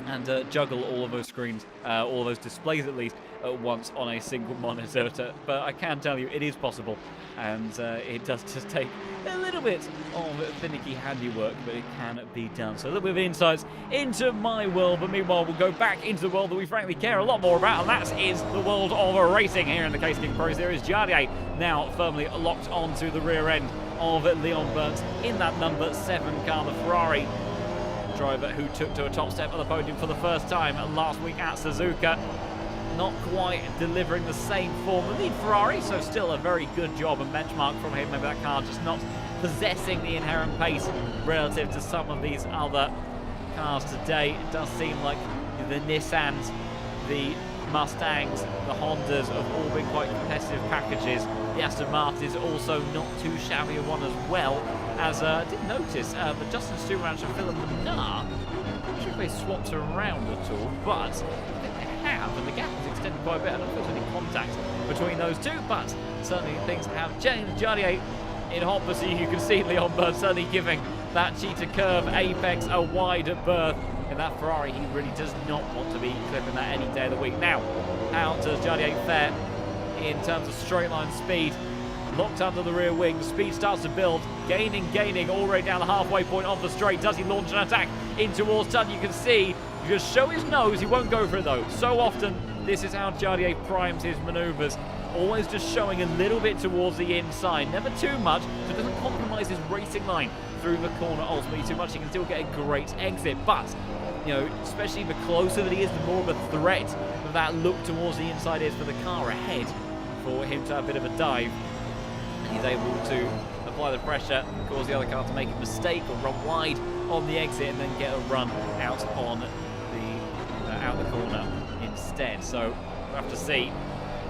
and juggle all of those screens, all of those displays at least, at once on a single monitor. But I can tell you it is possible, and it does just take a little bit of finicky handiwork, but it can be done. So a little bit of insights into my world, but meanwhile we'll go back into the world that we frankly care a lot more about, and that is the world of racing here in the Case King Pro Series. Jardier now firmly locked onto the rear end of Leon Burns in that number 7 car, the Ferrari driver who took to a top step of the podium for the first time last week at Suzuka. Not quite delivering the same form of the Ferrari, so still a very good job and benchmark from him. Maybe that car just not possessing the inherent pace relative to some of these other cars today. It does seem like the Nissans, the Mustangs, the Hondas have all been quite competitive packages. The Aston Martin's also not too shabby a one as well, as I did notice but Justin Sturanch and Philip Menard, I'm not sure if they swapped around at all, but have, and the gap has extended quite a bit. I don't know if there's any contact between those two, but certainly things have changed. Jardier in hot pursuit, you can see Leon Burns certainly giving that cheetah curve apex a wide berth. In that Ferrari, he really does not want to be clipping that any day of the week. Now, how does Jardier fare in terms of straight line speed? Locked under the rear wing, speed starts to build, gaining all the way down the halfway point of the straight. Does he launch an attack in towards Tun? You can see, just show his nose, he won't go for it though. So often, this is how Jardier primes his manoeuvres. Always just showing a little bit towards the inside, never too much, so it doesn't compromise his racing line through the corner ultimately too much. He can still get a great exit, but especially the closer that he is, the more of a threat that look towards the inside is for the car ahead, for him to have a bit of a dive. And he's able to apply the pressure, cause the other car to make a mistake or run wide on the exit, and then get a run out on the corner instead. So we'll have to see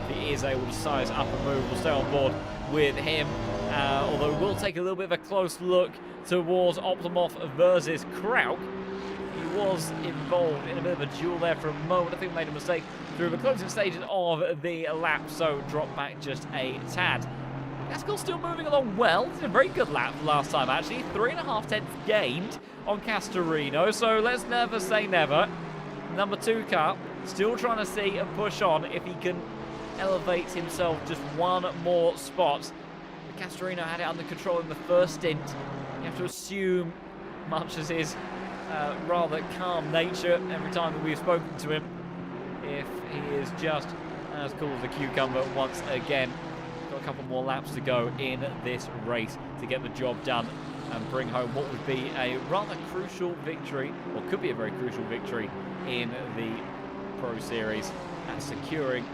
if he is able to size up a move. We'll stay on board with him, although we'll take a little bit of a close look towards Optimov versus Krauk. He was involved in a bit of a duel there for a moment. I think he made a mistake through the closing stages of the lap, so dropped back just a tad. Gaskell's still moving along well. It's a very good lap last time, actually. 3.5 tenths gained on Castorino, so let's never say never. Number 2 car still trying to see and push on if he can elevate himself just one more spot. Castorino had it under control in the first stint. You have to assume, much as his rather calm nature every time that we've spoken to him, if he is just as cool as a cucumber once again. Got a couple more laps to go in this race to get the job done and bring home what would be a rather crucial victory, or could be a very crucial victory in the Pro Series, and securing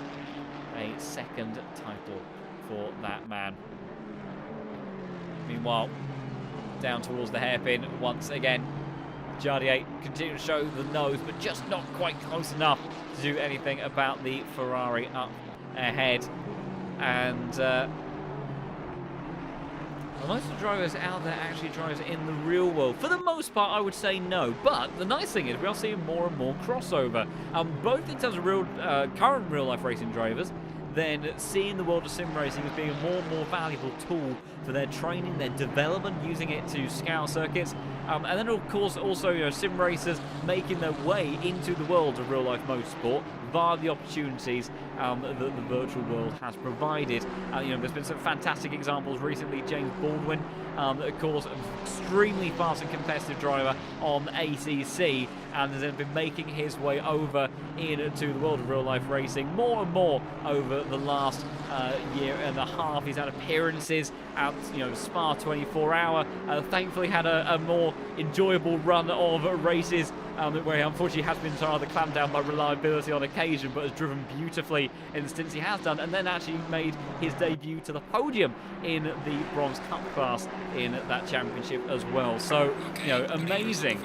a second title for that man. Meanwhile, down towards the hairpin once again. Jardier continues to show the nose, but just not quite close enough to do anything about the Ferrari up ahead. And are most of the drivers out there actually drivers in the real world? For the most part, I would say no. But the nice thing is we are seeing more and more crossover, both in terms of current real-life racing drivers, then seeing the world of sim racing as being a more and more valuable tool for their training, their development, using it to scout circuits, and then of course also sim racers making their way into the world of real-life motorsport via the opportunities that the virtual world has provided. There's been some fantastic examples recently. James Baldwin, of course, extremely fast and competitive driver on ACC, and has then been making his way over into the world of real-life racing more and more over the last year and a half. He's had appearances at Spa 24 Hour. Thankfully had a more enjoyable run of races where he unfortunately has been rather clamped down by reliability on occasion, but has driven beautifully in the stints he has done, and then actually made his debut to the podium in the Bronze Cup class in that championship as well. So amazing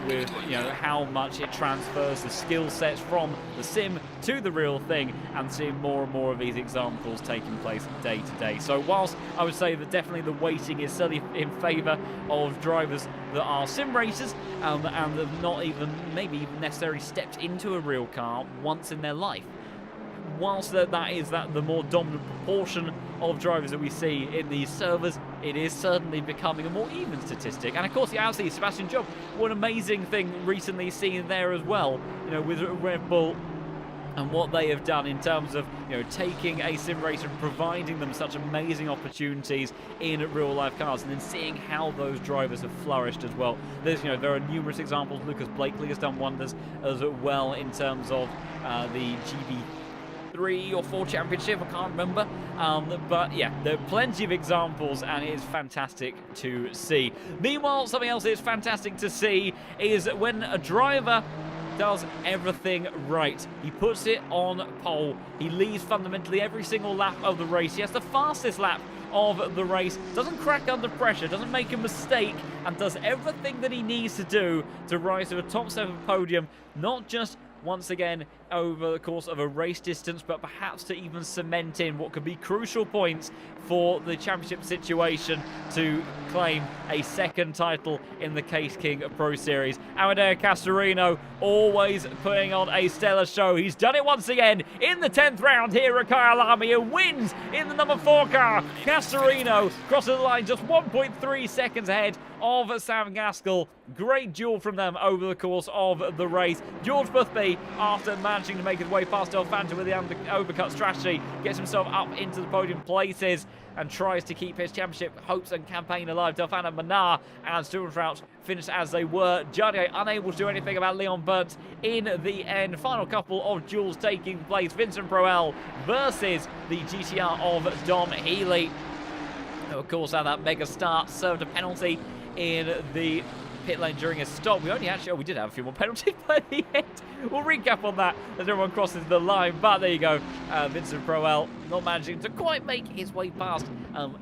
with how much it transfers the skill sets from the sim to the real thing, and seeing more and more of these examples taking place day to day. So whilst I would say that definitely the weighting is certainly in favour of drivers that are sim racers and have not even maybe even necessarily stepped into a real car once in their life, whilst that is the more dominant proportion of drivers that we see in these servers, it is certainly becoming a more even statistic. And of course, obviously, Sebastian Job, what an amazing thing recently seen there as well, with Red Bull and what they have done in terms of taking a sim racer and providing them such amazing opportunities in real life cars, and then seeing how those drivers have flourished as well. There are numerous examples. Lucas Blakely has done wonders as well in terms of the GB3 or 4 championship, I can't remember, but yeah, there are plenty of examples, and it is fantastic to see. Meanwhile, something else that is fantastic to see is when a driver does everything right. He puts it on pole. He leads fundamentally every single lap of the race. He has the fastest lap of the race, doesn't crack under pressure, doesn't make a mistake, and does everything that he needs to do to rise to a top 7 podium, not just once again over the course of a race distance, but perhaps to even cement in what could be crucial points for the championship situation to claim a second title in the Case King Pro Series. Amadeo Castorino always putting on a stellar show. He's done it once again in the 10th round here at Kyalami and wins in the number 4 car. Castorino crosses the line just 1.3 seconds ahead of Sam Gaskell. Great duel from them over the course of the race. George Boothby, after managing to make his way past Del Fanta with the overcut strategy, gets himself up into the podium places and tries to keep his championship hopes and campaign alive. Del Fanta, Manar and Stuart Crouch finished as they were. Jardier unable to do anything about Leon Burnt in the end. Final couple of duels taking place. Vincent Proel versus the GTR of Dom Healy, who of course had that mega start, served a penalty in the pit lane during a stop. We did have a few more penalties, but in the end, we'll recap on that as everyone crosses the line. But there you go, Vincent Proel not managing to quite make his way past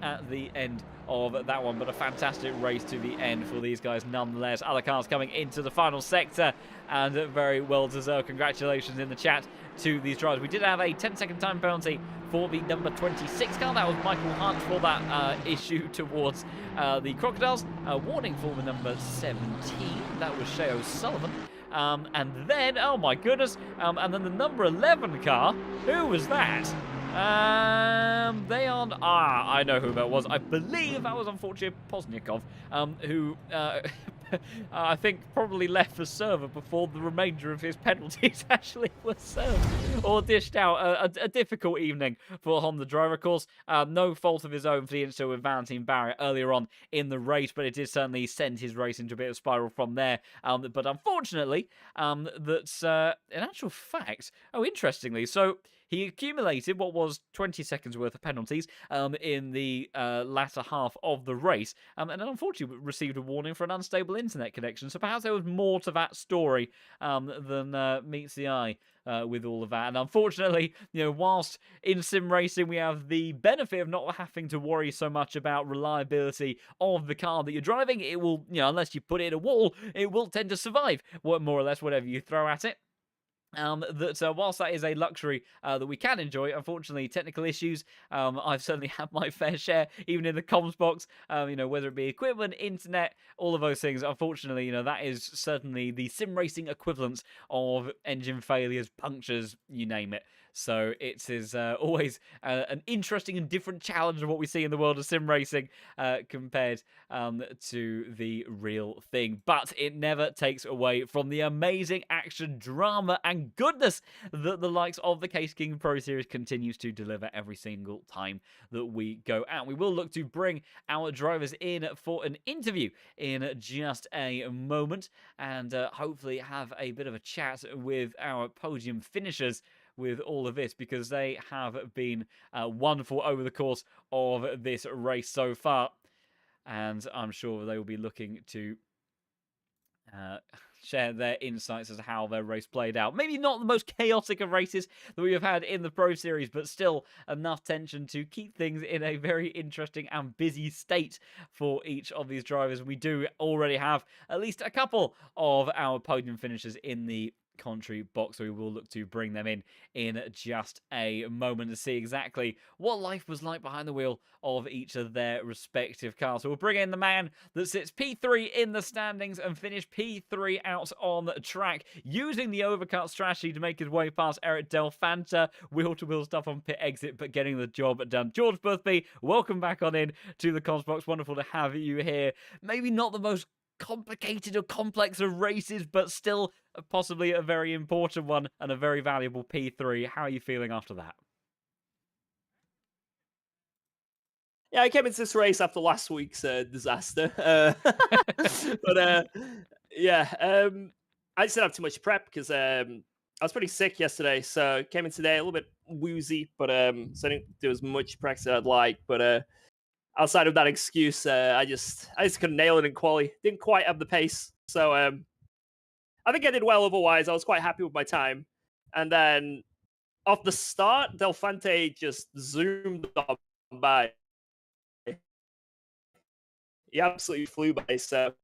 at the end of that one, but a fantastic race to the end for these guys nonetheless. Other cars coming into the final sector, and very well deserved congratulations in the chat to these drivers. We did have a 10-second time penalty for the number 26 car. That was Michael Hunt for that issue towards the Crocodiles. Warning for the number 17. That was Shea O'Sullivan. And then, oh my goodness, and then the number 11 car. Who was that? They aren't. I know who that was. I believe that was unfortunately Poznikov, who I think probably left the server before the remainder of his penalties actually were served or dished out. A difficult evening for Honda driver, of course. No fault of his own for the incident with Valentin Barrier earlier on in the race, but it did certainly send his race into a bit of spiral from there. But unfortunately, that's in actual fact, interestingly, so he accumulated what was 20 seconds worth of penalties in the latter half of the race, and then unfortunately received a warning for an unstable internet connection. So perhaps there was more to that story than meets the eye with all of that. And unfortunately, whilst in sim racing we have the benefit of not having to worry so much about reliability of the car that you're driving, it will, unless you put it in a wall, it will tend to survive more or less whatever you throw at it. that whilst that is a luxury that we can enjoy, unfortunately, technical issues, I've certainly had my fair share, even in the comms box, whether it be equipment, internet, all of those things. Unfortunately, that is certainly the sim racing equivalent of engine failures, punctures, you name it. So it is always an interesting and different challenge of what we see in the world of sim racing compared to the real thing. But it never takes away from the amazing action, drama, and goodness that the likes of the Case King Pro Series continues to deliver every single time that we go out. We will look to bring our drivers in for an interview in just a moment and hopefully have a bit of a chat with our podium finishers with all of this, because they have been wonderful over the course of this race so far. And I'm sure they will be looking to share their insights as to how their race played out. Maybe not the most chaotic of races that we have had in the Pro Series, but still enough tension to keep things in a very interesting and busy state for each of these drivers. We do already have at least a couple of our podium finishers in the commentary box, so we will look to bring them in just a moment to see exactly what life was like behind the wheel of each of their respective cars. So we'll bring in the man that sits P3 in the standings and finish P3 out on the track, using the overcut strategy to make his way past Eric Delfanta, wheel-to-wheel stuff on pit exit, but getting the job done. George Boothby, welcome back on in to the comms box. Wonderful to have you here. Maybe not the most complicated or complex of races, but still possibly a very important one and a very valuable P3. How are you feeling after that? Yeah, I came into this race after last week's disaster. Yeah, I just didn't have too much prep because I was pretty sick yesterday. So came in today a little bit woozy, but so I didn't do as much practice as I'd like. But outside of that excuse, I just couldn't nail it in quali. Didn't quite have the pace. So I think I did well otherwise. I was quite happy with my time. And then off the start, Delfante just zoomed on by. He absolutely flew by. So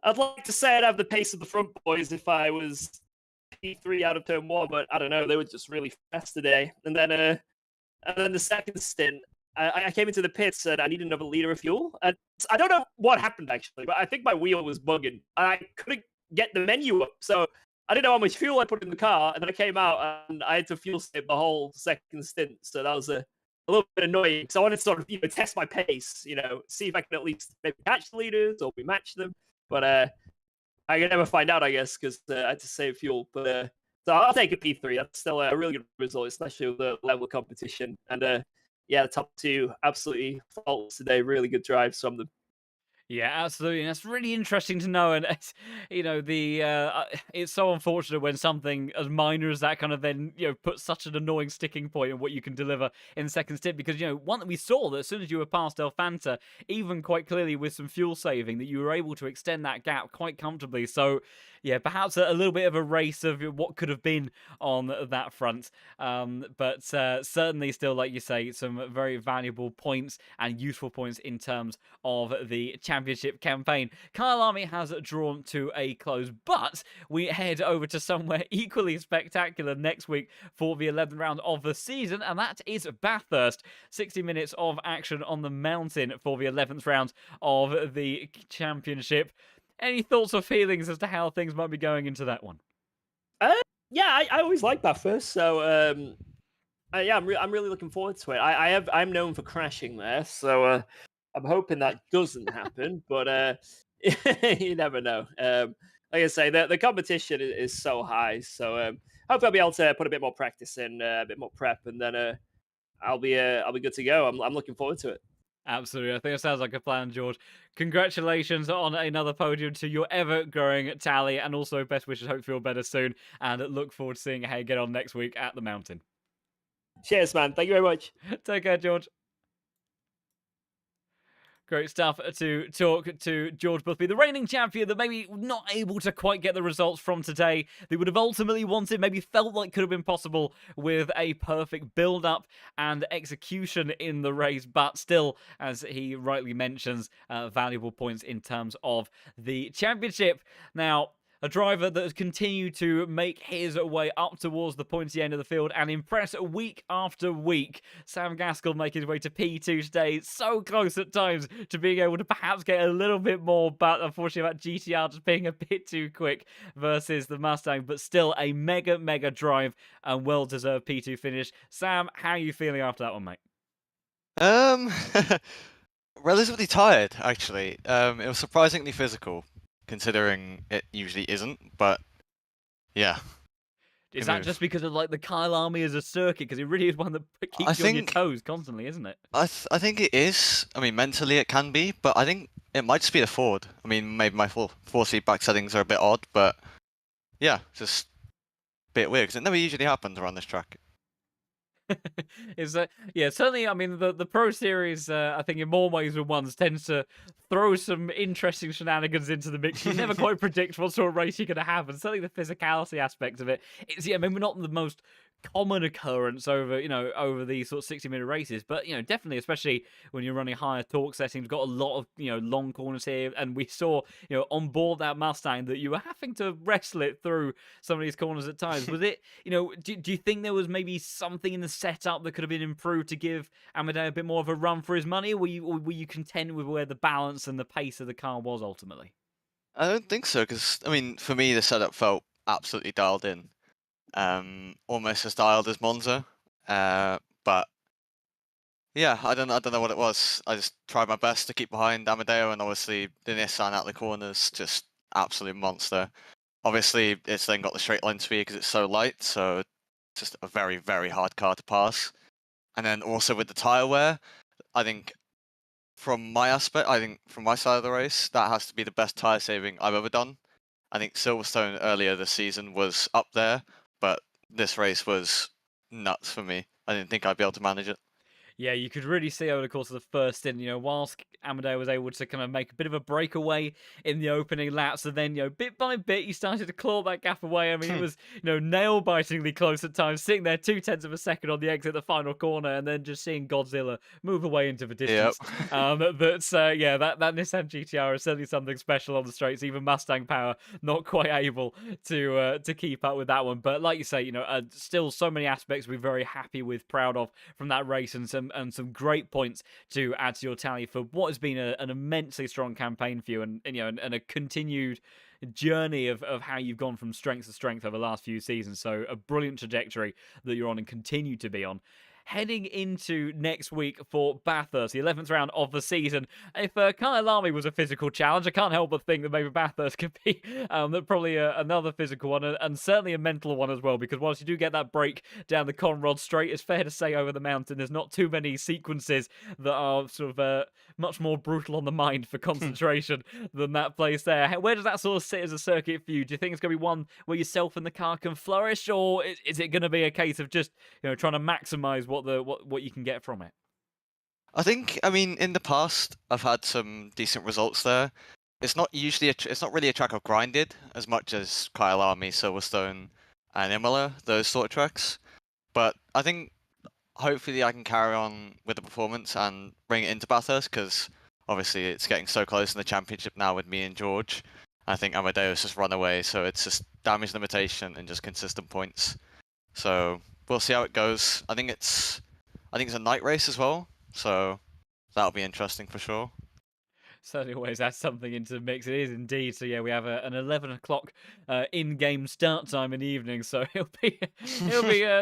I'd like to say I'd have the pace of the front boys if I was P3 out of turn one, but I don't know. They were just really fast today. And then the second stint, I came into the pits and I needed another liter of fuel. And I don't know what happened actually, but I think my wheel was bugging. I couldn't get the menu up, so I didn't know how much fuel I put in the car. And then I came out and I had to fuel save the whole second stint. So that was a little bit annoying because I wanted to sort of test my pace, see if I could at least maybe catch the leaders or we match them. But I can never find out, I guess, because I had to save fuel. But so I'll take a P3. That's still a really good result, especially with the level of competition. And yeah, the top two absolutely faultless today. Really good drives from them. Yeah, absolutely. And that's really interesting to know. And it's, it's so unfortunate when something as minor as that kind of then, puts such an annoying sticking point in what you can deliver in the second stint. Because, one that we saw that as soon as you were past Elfanta, even quite clearly with some fuel saving, that you were able to extend that gap quite comfortably. So, yeah, perhaps a little bit of a race of what could have been on that front. But certainly still, like you say, some very valuable points and useful points in terms of the championship campaign. Kyalami has drawn to a close, but we head over to somewhere equally spectacular next week for the 11th round of the season, and that is Bathurst. 60 minutes of action on the mountain for the 11th round of the championship. Any thoughts or feelings as to how things might be going into that one? Uh, yeah, I always like Bathurst, so yeah, I'm really looking forward to it. I'm known for crashing there, so I'm hoping that doesn't happen, but you never know. Like I say, the competition is so high, so hopefully I'll be able to put a bit more practice in, a bit more prep, and then I'll be good to go. I'm looking forward to it. Absolutely. I think it sounds like a plan, George. Congratulations on another podium to your ever-growing tally, and also best wishes. Hope you feel better soon, and look forward to seeing how you get on next week at the mountain. Cheers, man. Thank you very much. Take care, George. Great stuff to talk to George Boothby, the reigning champion that maybe not able to quite get the results from today they would have ultimately wanted, maybe felt like could have been possible with a perfect build-up and execution in the race, but still, as he rightly mentions, valuable points in terms of the championship. Now, A driver that has continued to make his way up towards the pointy end of the field and impress week after week. Sam Gaskell making his way to P2 today, so close at times to being able to perhaps get a little bit more, but unfortunately that GTR just being a bit too quick versus the Mustang, but still a mega drive and well-deserved P2 finish. Sam, how are you feeling after that one, mate? Um, relatively tired, actually. It was surprisingly physical, considering it usually isn't, but yeah. Is Good that move. just because of like the Kyalami as a circuit? Because it really is one that keeps you on your toes constantly, isn't it? I think it is. I mean, mentally it can be, but I think it might just be the Ford. I mean, maybe my four seat back settings are a bit odd, but yeah, just a bit weird because it never usually happens around this track. Is that yeah? Certainly, I mean the Pro Series. I think in more ways than one tends to throw some interesting shenanigans into the mix. You never quite predict what sort of race you're going to have, and certainly the physicality aspect of it. It's yeah, maybe not the most common occurrence over over these sort of 60-minute races, but definitely, especially when you're running higher torque settings, got a lot of long corners here, and we saw on board that Mustang that you were having to wrestle it through some of these corners at times. Was it do you think there was maybe something in the setup that could have been improved to give Amedeo a bit more of a run for his money, or were you content with where the balance and the pace of the car was ultimately? I don't think so, because I mean, for me, the setup felt absolutely dialed in, almost as dialed as Monza. But yeah, I don't know what it was. I just tried my best to keep behind Amedeo, and obviously the Nissan out the corners, just absolute monster. Obviously, it's then got the straight line speed because it's so light, so it's just a very hard car to pass. And then also with the tyre wear, I think from my aspect, I think from my side of the race, that has to be the best tyre saving I've ever done. I think Silverstone earlier this season was up there, but this race was nuts for me. I didn't think I'd be able to manage it. Yeah, you could really see over the course of the first stint, whilst Amedeo was able to kind of make a bit of a breakaway in the opening laps, and then, bit by bit, he started to claw that gap away. I mean, it was, nail-bitingly close at times, sitting there 0.2 of a second on the exit, the final corner, and then just seeing Godzilla move away into the distance. Yep. Yeah, that Nissan GTR is certainly something special on the straights. Even Mustang Power not quite able to keep up with that one. But like you say, still so many aspects we're very happy with, proud of from that race, and some great points to add to your tally for what has been an immensely strong campaign for you, and a continued journey of how you've gone from strength to strength over the last few seasons. So a brilliant trajectory that you're on and continue to be on. Heading into next week for Bathurst, the 11th round of the season. If Kyalami was a physical challenge, I can't help but think that maybe Bathurst could be probably another physical one, and certainly a mental one as well, because once you do get that break down the Conrod Straight, it's fair to say over the mountain there's not too many sequences that are sort of much more brutal on the mind for concentration than that place there. Where does that sort of sit as a circuit for you? Do you think it's going to be one where yourself and the car can flourish, or is it going to be a case of just trying to maximise what you can get from it? I mean, in the past, I've had some decent results there. It's not usually it's not really a track I've grinded as much as Kyalami, Silverstone, and Imola, those sort of tracks. But I think hopefully I can carry on with the performance and bring it into Bathurst, because obviously it's getting so close in the championship now with me and George. I think Amadeus just run away, so it's just damage limitation and just consistent points. So we'll see how it goes. I think it's a night race as well, so that'll be interesting for sure. Certainly always adds something into the mix. It is indeed. So yeah, we have an 11 o'clock in-game start time in the evening. So it'll be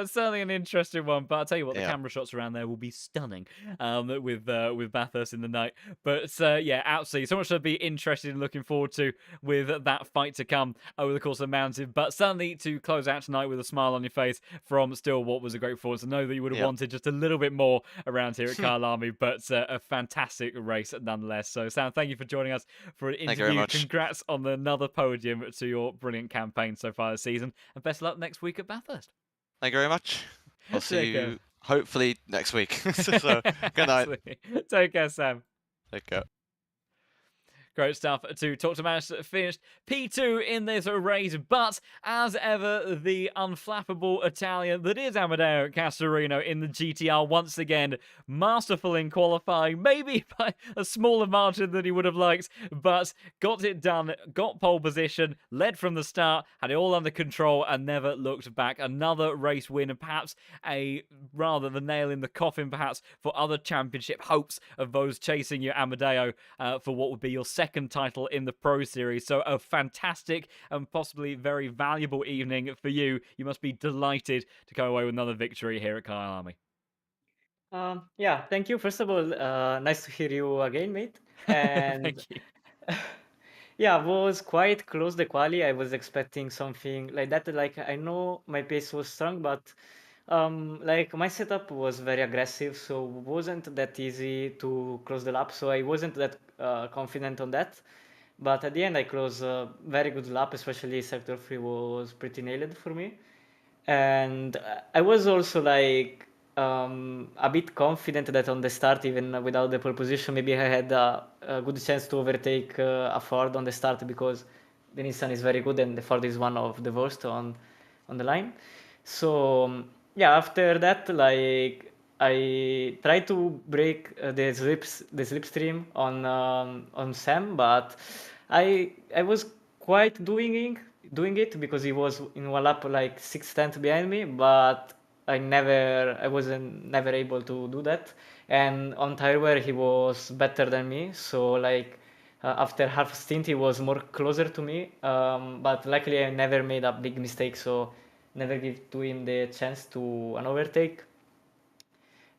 certainly an interesting one. But I'll tell you what, the camera shots around there will be stunning with Bathurst in the night. But yeah, absolutely, so much to be interested in, looking forward to with that fight to come over the course of the mountain. But certainly to close out tonight with a smile on your face from still what was a great performance. I know that you would have wanted just a little bit more around here at Kyalami, but a fantastic race nonetheless. So Sam, thank you for joining us for an interview. Thank you very much. Congrats on another podium to your brilliant campaign so far this season, and best of luck next week at Bathurst. Thank you very much. I'll see you hopefully next week. So good night. Take care, Sam. Take care. Great stuff to talk to Max finished P2 in this race, but as ever, the unflappable Italian that is Amedeo Castorino in the GTR once again, masterful in qualifying, maybe by a smaller margin than he would have liked, but got it done, got pole position, led from the start, had it all under control, and never looked back. Another race win, and perhaps a rather the nail in the coffin, perhaps, for other championship hopes of those chasing you, Amedeo, for what would be your second title in the Pro Series. So a fantastic and possibly very valuable evening for you. You must be delighted to go away with another victory here at Kyalami. Yeah, thank you. First of all, nice to hear you again, mate. And Thank you. yeah, was quite close the quali. I was expecting something like that. Like I know my pace was strong, but like my setup was very aggressive, so wasn't that easy to close the lap. So I wasn't that confident on that. But at the end, I closed a very good lap, especially sector 3 was pretty nailed for me. And I was also like a bit confident that on the start, even without the pole position, maybe I had a good chance to overtake a Ford on the start because the Nissan is very good and the Ford is one of the worst on the line. So yeah, after that, like I tried to break the slipstream on Sam, but I was quite doing it because he was in one lap like 6 tenths behind me, but I wasn't never able to do that. And on tire wear he was better than me, so like after half stint he was more closer to me. But luckily I never made a big mistake, so never give to him the chance to an overtake.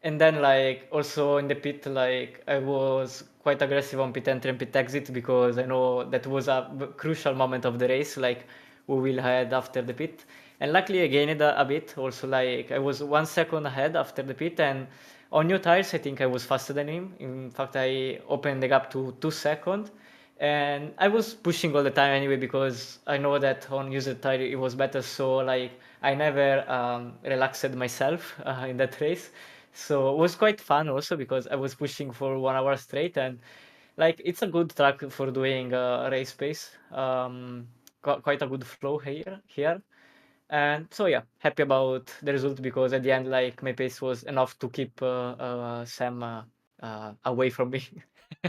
And then like also in the pit, like I was quite aggressive on pit entry and pit exit because I know that was a crucial moment of the race, like we will head after the pit. And luckily I gained a bit also, like I was 1 second ahead after the pit, and on new tires I think I was faster than him. In fact, I opened the gap to 2 seconds, and I was pushing all the time anyway because I know that on used tire it was better. So like I never relaxed myself in that race. So it was quite fun also because I was pushing for 1 hour straight, and like it's a good track for doing race pace. Quite a good flow here. And so yeah, happy about the result because at the end, like my pace was enough to keep Sam away from me.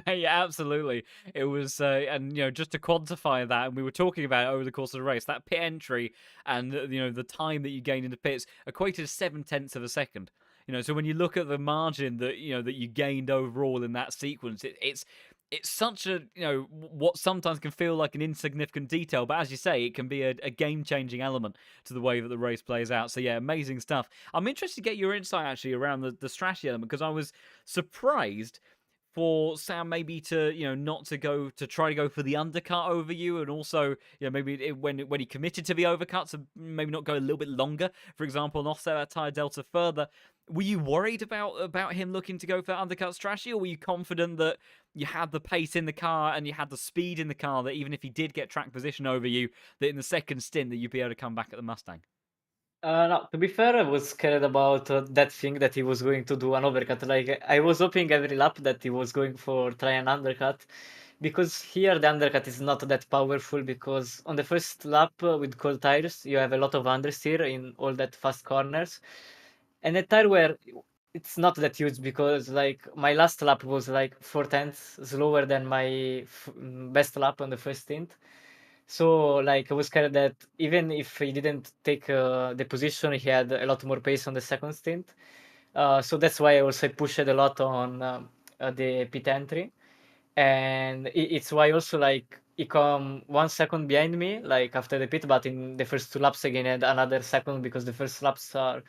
Yeah, absolutely. It was, and just to quantify that, and we were talking about it over the course of the race, that pit entry and the time that you gained in the pits equated to 7 tenths of a second. So when you look at the margin that you gained overall in that sequence, it's such a what sometimes can feel like an insignificant detail, but as you say, it can be a game-changing element to the way that the race plays out. So yeah, amazing stuff. I'm interested to get your insight actually around the strategy element, because I was surprised for Sam maybe to not to try to go for the undercut over you, and also maybe when he committed to the overcut, to maybe not go a little bit longer, for example, and offset that tire delta further. Were you worried about him looking to go for that undercut strategy, or were you confident that you had the pace in the car and you had the speed in the car that even if he did get track position over you, that in the second stint that you'd be able to come back at the Mustang? No, to be fair, I was scared about that thing that he was going to do an overcut. Like I was hoping every lap that he was going for try an undercut, because here the undercut is not that powerful because on the first lap with cold tires you have a lot of understeer in all that fast corners, and the tire wear it's not that huge because like my last lap was like 4 tenths slower than my best lap on the first stint. So like I was scared that even if he didn't take the position, he had a lot more pace on the second stint. So that's why I also pushed a lot on the pit entry, and it's why also like he come 1 second behind me like after the pit, but in the first two laps again had another second because the first laps are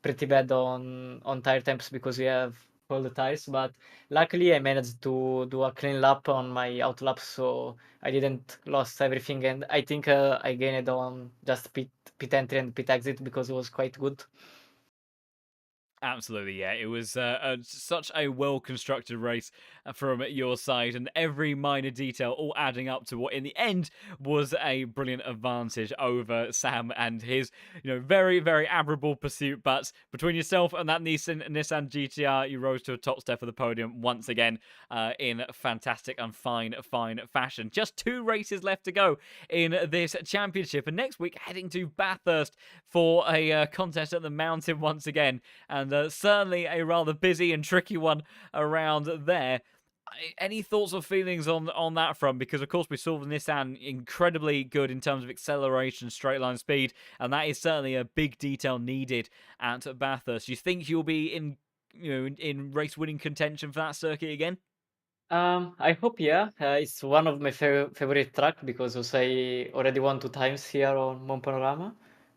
pretty bad on tire temps because we have all the tires. But luckily I managed to do a clean lap on my out lap, so I didn't lost everything, and I think I gained on just pit entry and pit exit because it was quite good. Absolutely, yeah. It was such a well-constructed race from your side, and every minor detail all adding up to what, in the end, was a brilliant advantage over Sam and his, very, very admirable pursuit. But between yourself and that Nissan GTR, you rose to a top step of the podium once again in fantastic and fine fashion. Just 2 races left to go in this championship, and next week heading to Bathurst for a contest at the mountain once again. And certainly a rather busy and tricky one around there. Any thoughts or feelings on that front? Because, of course, we saw the Nissan incredibly good in terms of acceleration, straight line speed, and that is certainly a big detail needed at Bathurst. You think you'll be in race-winning contention for that circuit again? I hope, yeah. It's one of my favorite track because also I already won 2 times here on Mont Panorama,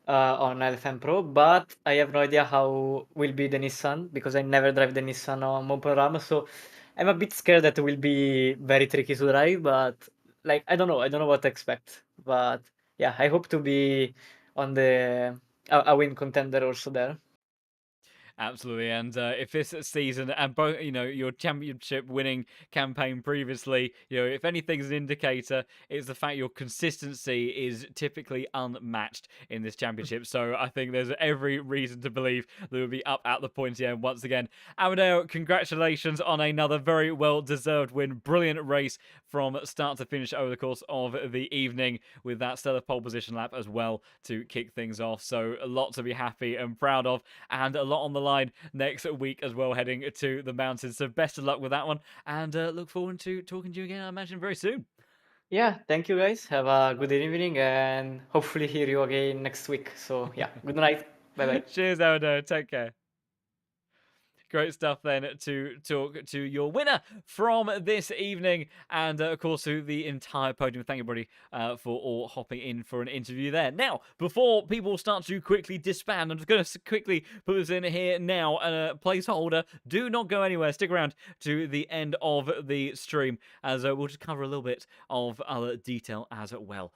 on LFM Pro, but I have no idea how will be the Nissan because I never drive the Nissan on Mont Panorama, so I'm a bit scared that it will be very tricky to drive, but like I don't know what to expect. But yeah, I hope to be on the a win contender also there. Absolutely, and if this season and both, your championship winning campaign previously, if anything's an indicator, it's the fact your consistency is typically unmatched in this championship. So I think there's every reason to believe that we'll be up at the pointy end once again. Amadeo, congratulations on another very well-deserved win. Brilliant race from start to finish over the course of the evening with that stellar pole position lap as well to kick things off. So a lot to be happy and proud of, and a lot on the line next week as well, heading to the mountains. So best of luck with that one, and look forward to talking to you again, I imagine, very soon. Yeah, thank you guys. Have a good evening and hopefully hear you again next week. So yeah, good night. Bye bye. Cheers, Aldo. Take care. Great stuff then to talk to your winner from this evening, and of course to the entire podium. Thank you, everybody, for all hopping in for an interview there. Now, before people start to quickly disband, I'm just going to quickly put this in here now, a placeholder. Do not go anywhere. Stick around to the end of the stream, as we'll just cover a little bit of other detail as well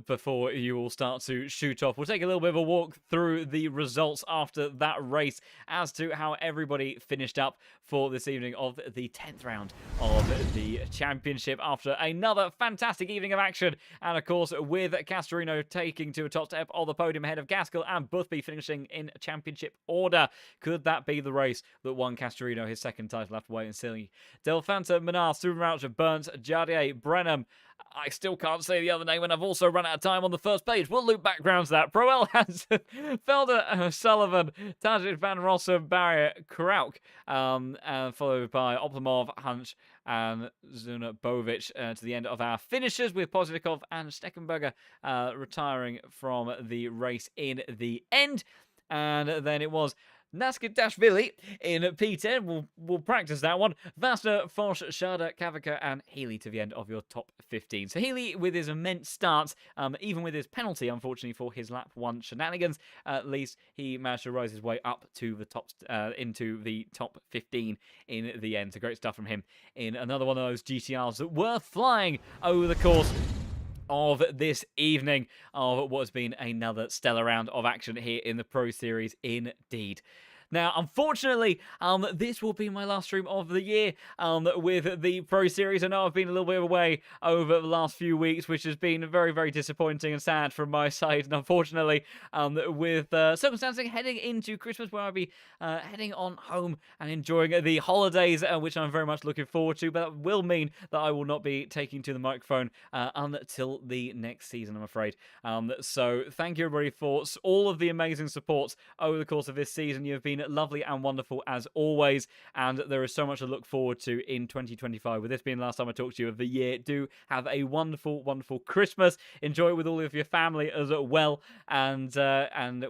before you all start to shoot off. We'll take a little bit of a walk through the results after that race as to how everybody finished up for this evening of the 10th round of the championship after another fantastic evening of action, and of course with Castorino taking to a top step of the podium ahead of Gaskell and Boothby finishing in championship order. Could that be the race that won Castorino his second title after wait and see? Delphanta, Minar, Supermoucher, Burns, Jardier, Brenham. I still can't say the other name, and I've also run out of time on the first page. We'll loop background to that. Proel Hansen, Felder, Sullivan, Tajid Van Rossum, Barrier, Krauk, followed by Optimov, Hunch, and Zuna Bovic to the end of our finishers, with Pozitikov and Steckenberger retiring from the race in the end. And then it was Naskadashvili in P10. We'll practice that one. Vasta, Foch, Sharda, Kavika, and Healy to the end of your top 15. So Healy, with his immense starts, even with his penalty, unfortunately, for his lap 1 shenanigans, at least he managed to rise his way up to the top, into the top 15 in the end. So great stuff from him in another one of those GTRs that were flying over the course of this evening of what has been another stellar round of action here in the Pro Series indeed. Now, unfortunately, this will be my last stream of the year with the Pro Series. I know I've been a little bit away over the last few weeks, which has been very, very disappointing and sad from my side. And unfortunately, with circumstances heading into Christmas, where I'll be heading on home and enjoying the holidays, which I'm very much looking forward to. But that will mean that I will not be taking to the microphone until the next season, I'm afraid. So thank you, everybody, for all of the amazing support over the course of this season. You have been lovely and wonderful as always, and there is so much to look forward to in 2025. With this being the last time I talk to you of the year, do have a wonderful, wonderful Christmas. Enjoy it with all of your family as well, and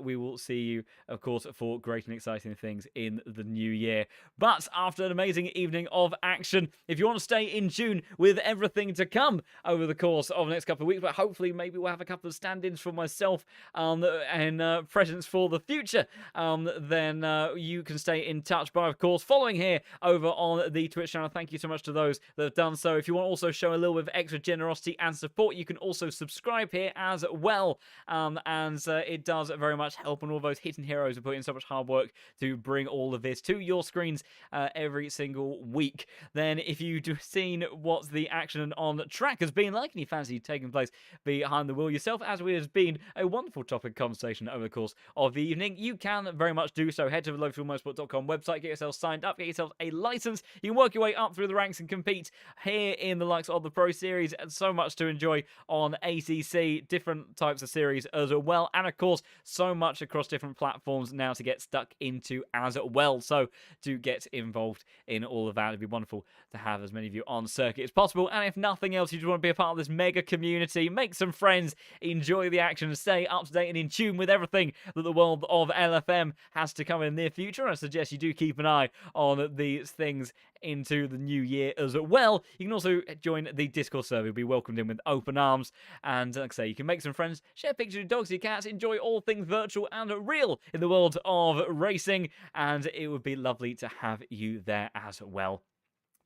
we will see you, of course, for great and exciting things in the new year. But after an amazing evening of action, if you want to stay in tune with everything to come over the course of the next couple of weeks, but hopefully maybe we'll have a couple of stand-ins for myself and presents for the future, then you can stay in touch by, of course, following here over on the Twitch channel. Thank you so much to those that have done so. If you want to also show a little bit of extra generosity and support, you can also subscribe here as well. It does very much help on all those hidden heroes who put in so much hard work to bring all of this to your screens every single week. Then, if you've seen what the action on track has been like and you fancy taking place behind the wheel yourself, as it has been a wonderful topic conversation over the course of the evening, you can very much do so. Head to the localmotorsport.com website, get yourself signed up, get yourself a license. You can work your way up through the ranks and compete here in the likes of the Pro Series, and so much to enjoy on ACC, different types of series as well, and of course, so much across different platforms now to get stuck into as well. So, to get involved in all of that, it'd be wonderful to have as many of you on circuit as possible. And if nothing else, you just want to be a part of this mega community, make some friends, enjoy the action, and stay up to date and in tune with everything that the world of LFM has to come in the near future. I suggest you do keep an eye on these things into the new year as well. You can also join the Discord server. You'll be welcomed in with open arms. And like I say, you can make some friends, share pictures of your dogs, your cats, enjoy all things virtual and real in the world of racing. And it would be lovely to have you there as well.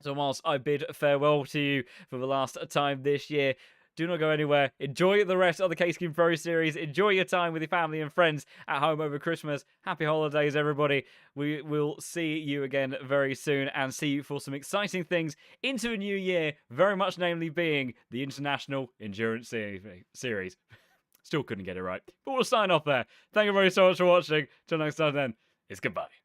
So whilst I bid farewell to you for the last time this year, do not go anywhere. Enjoy the rest of the Case King Pro Series. Enjoy your time with your family and friends at home over Christmas. Happy holidays, everybody. We will see you again very soon and see you for some exciting things into a new year, very much namely being the International Endurance Series. Still couldn't get it right. But we'll sign off there. Thank you very so much for watching. Till next time then, it's goodbye.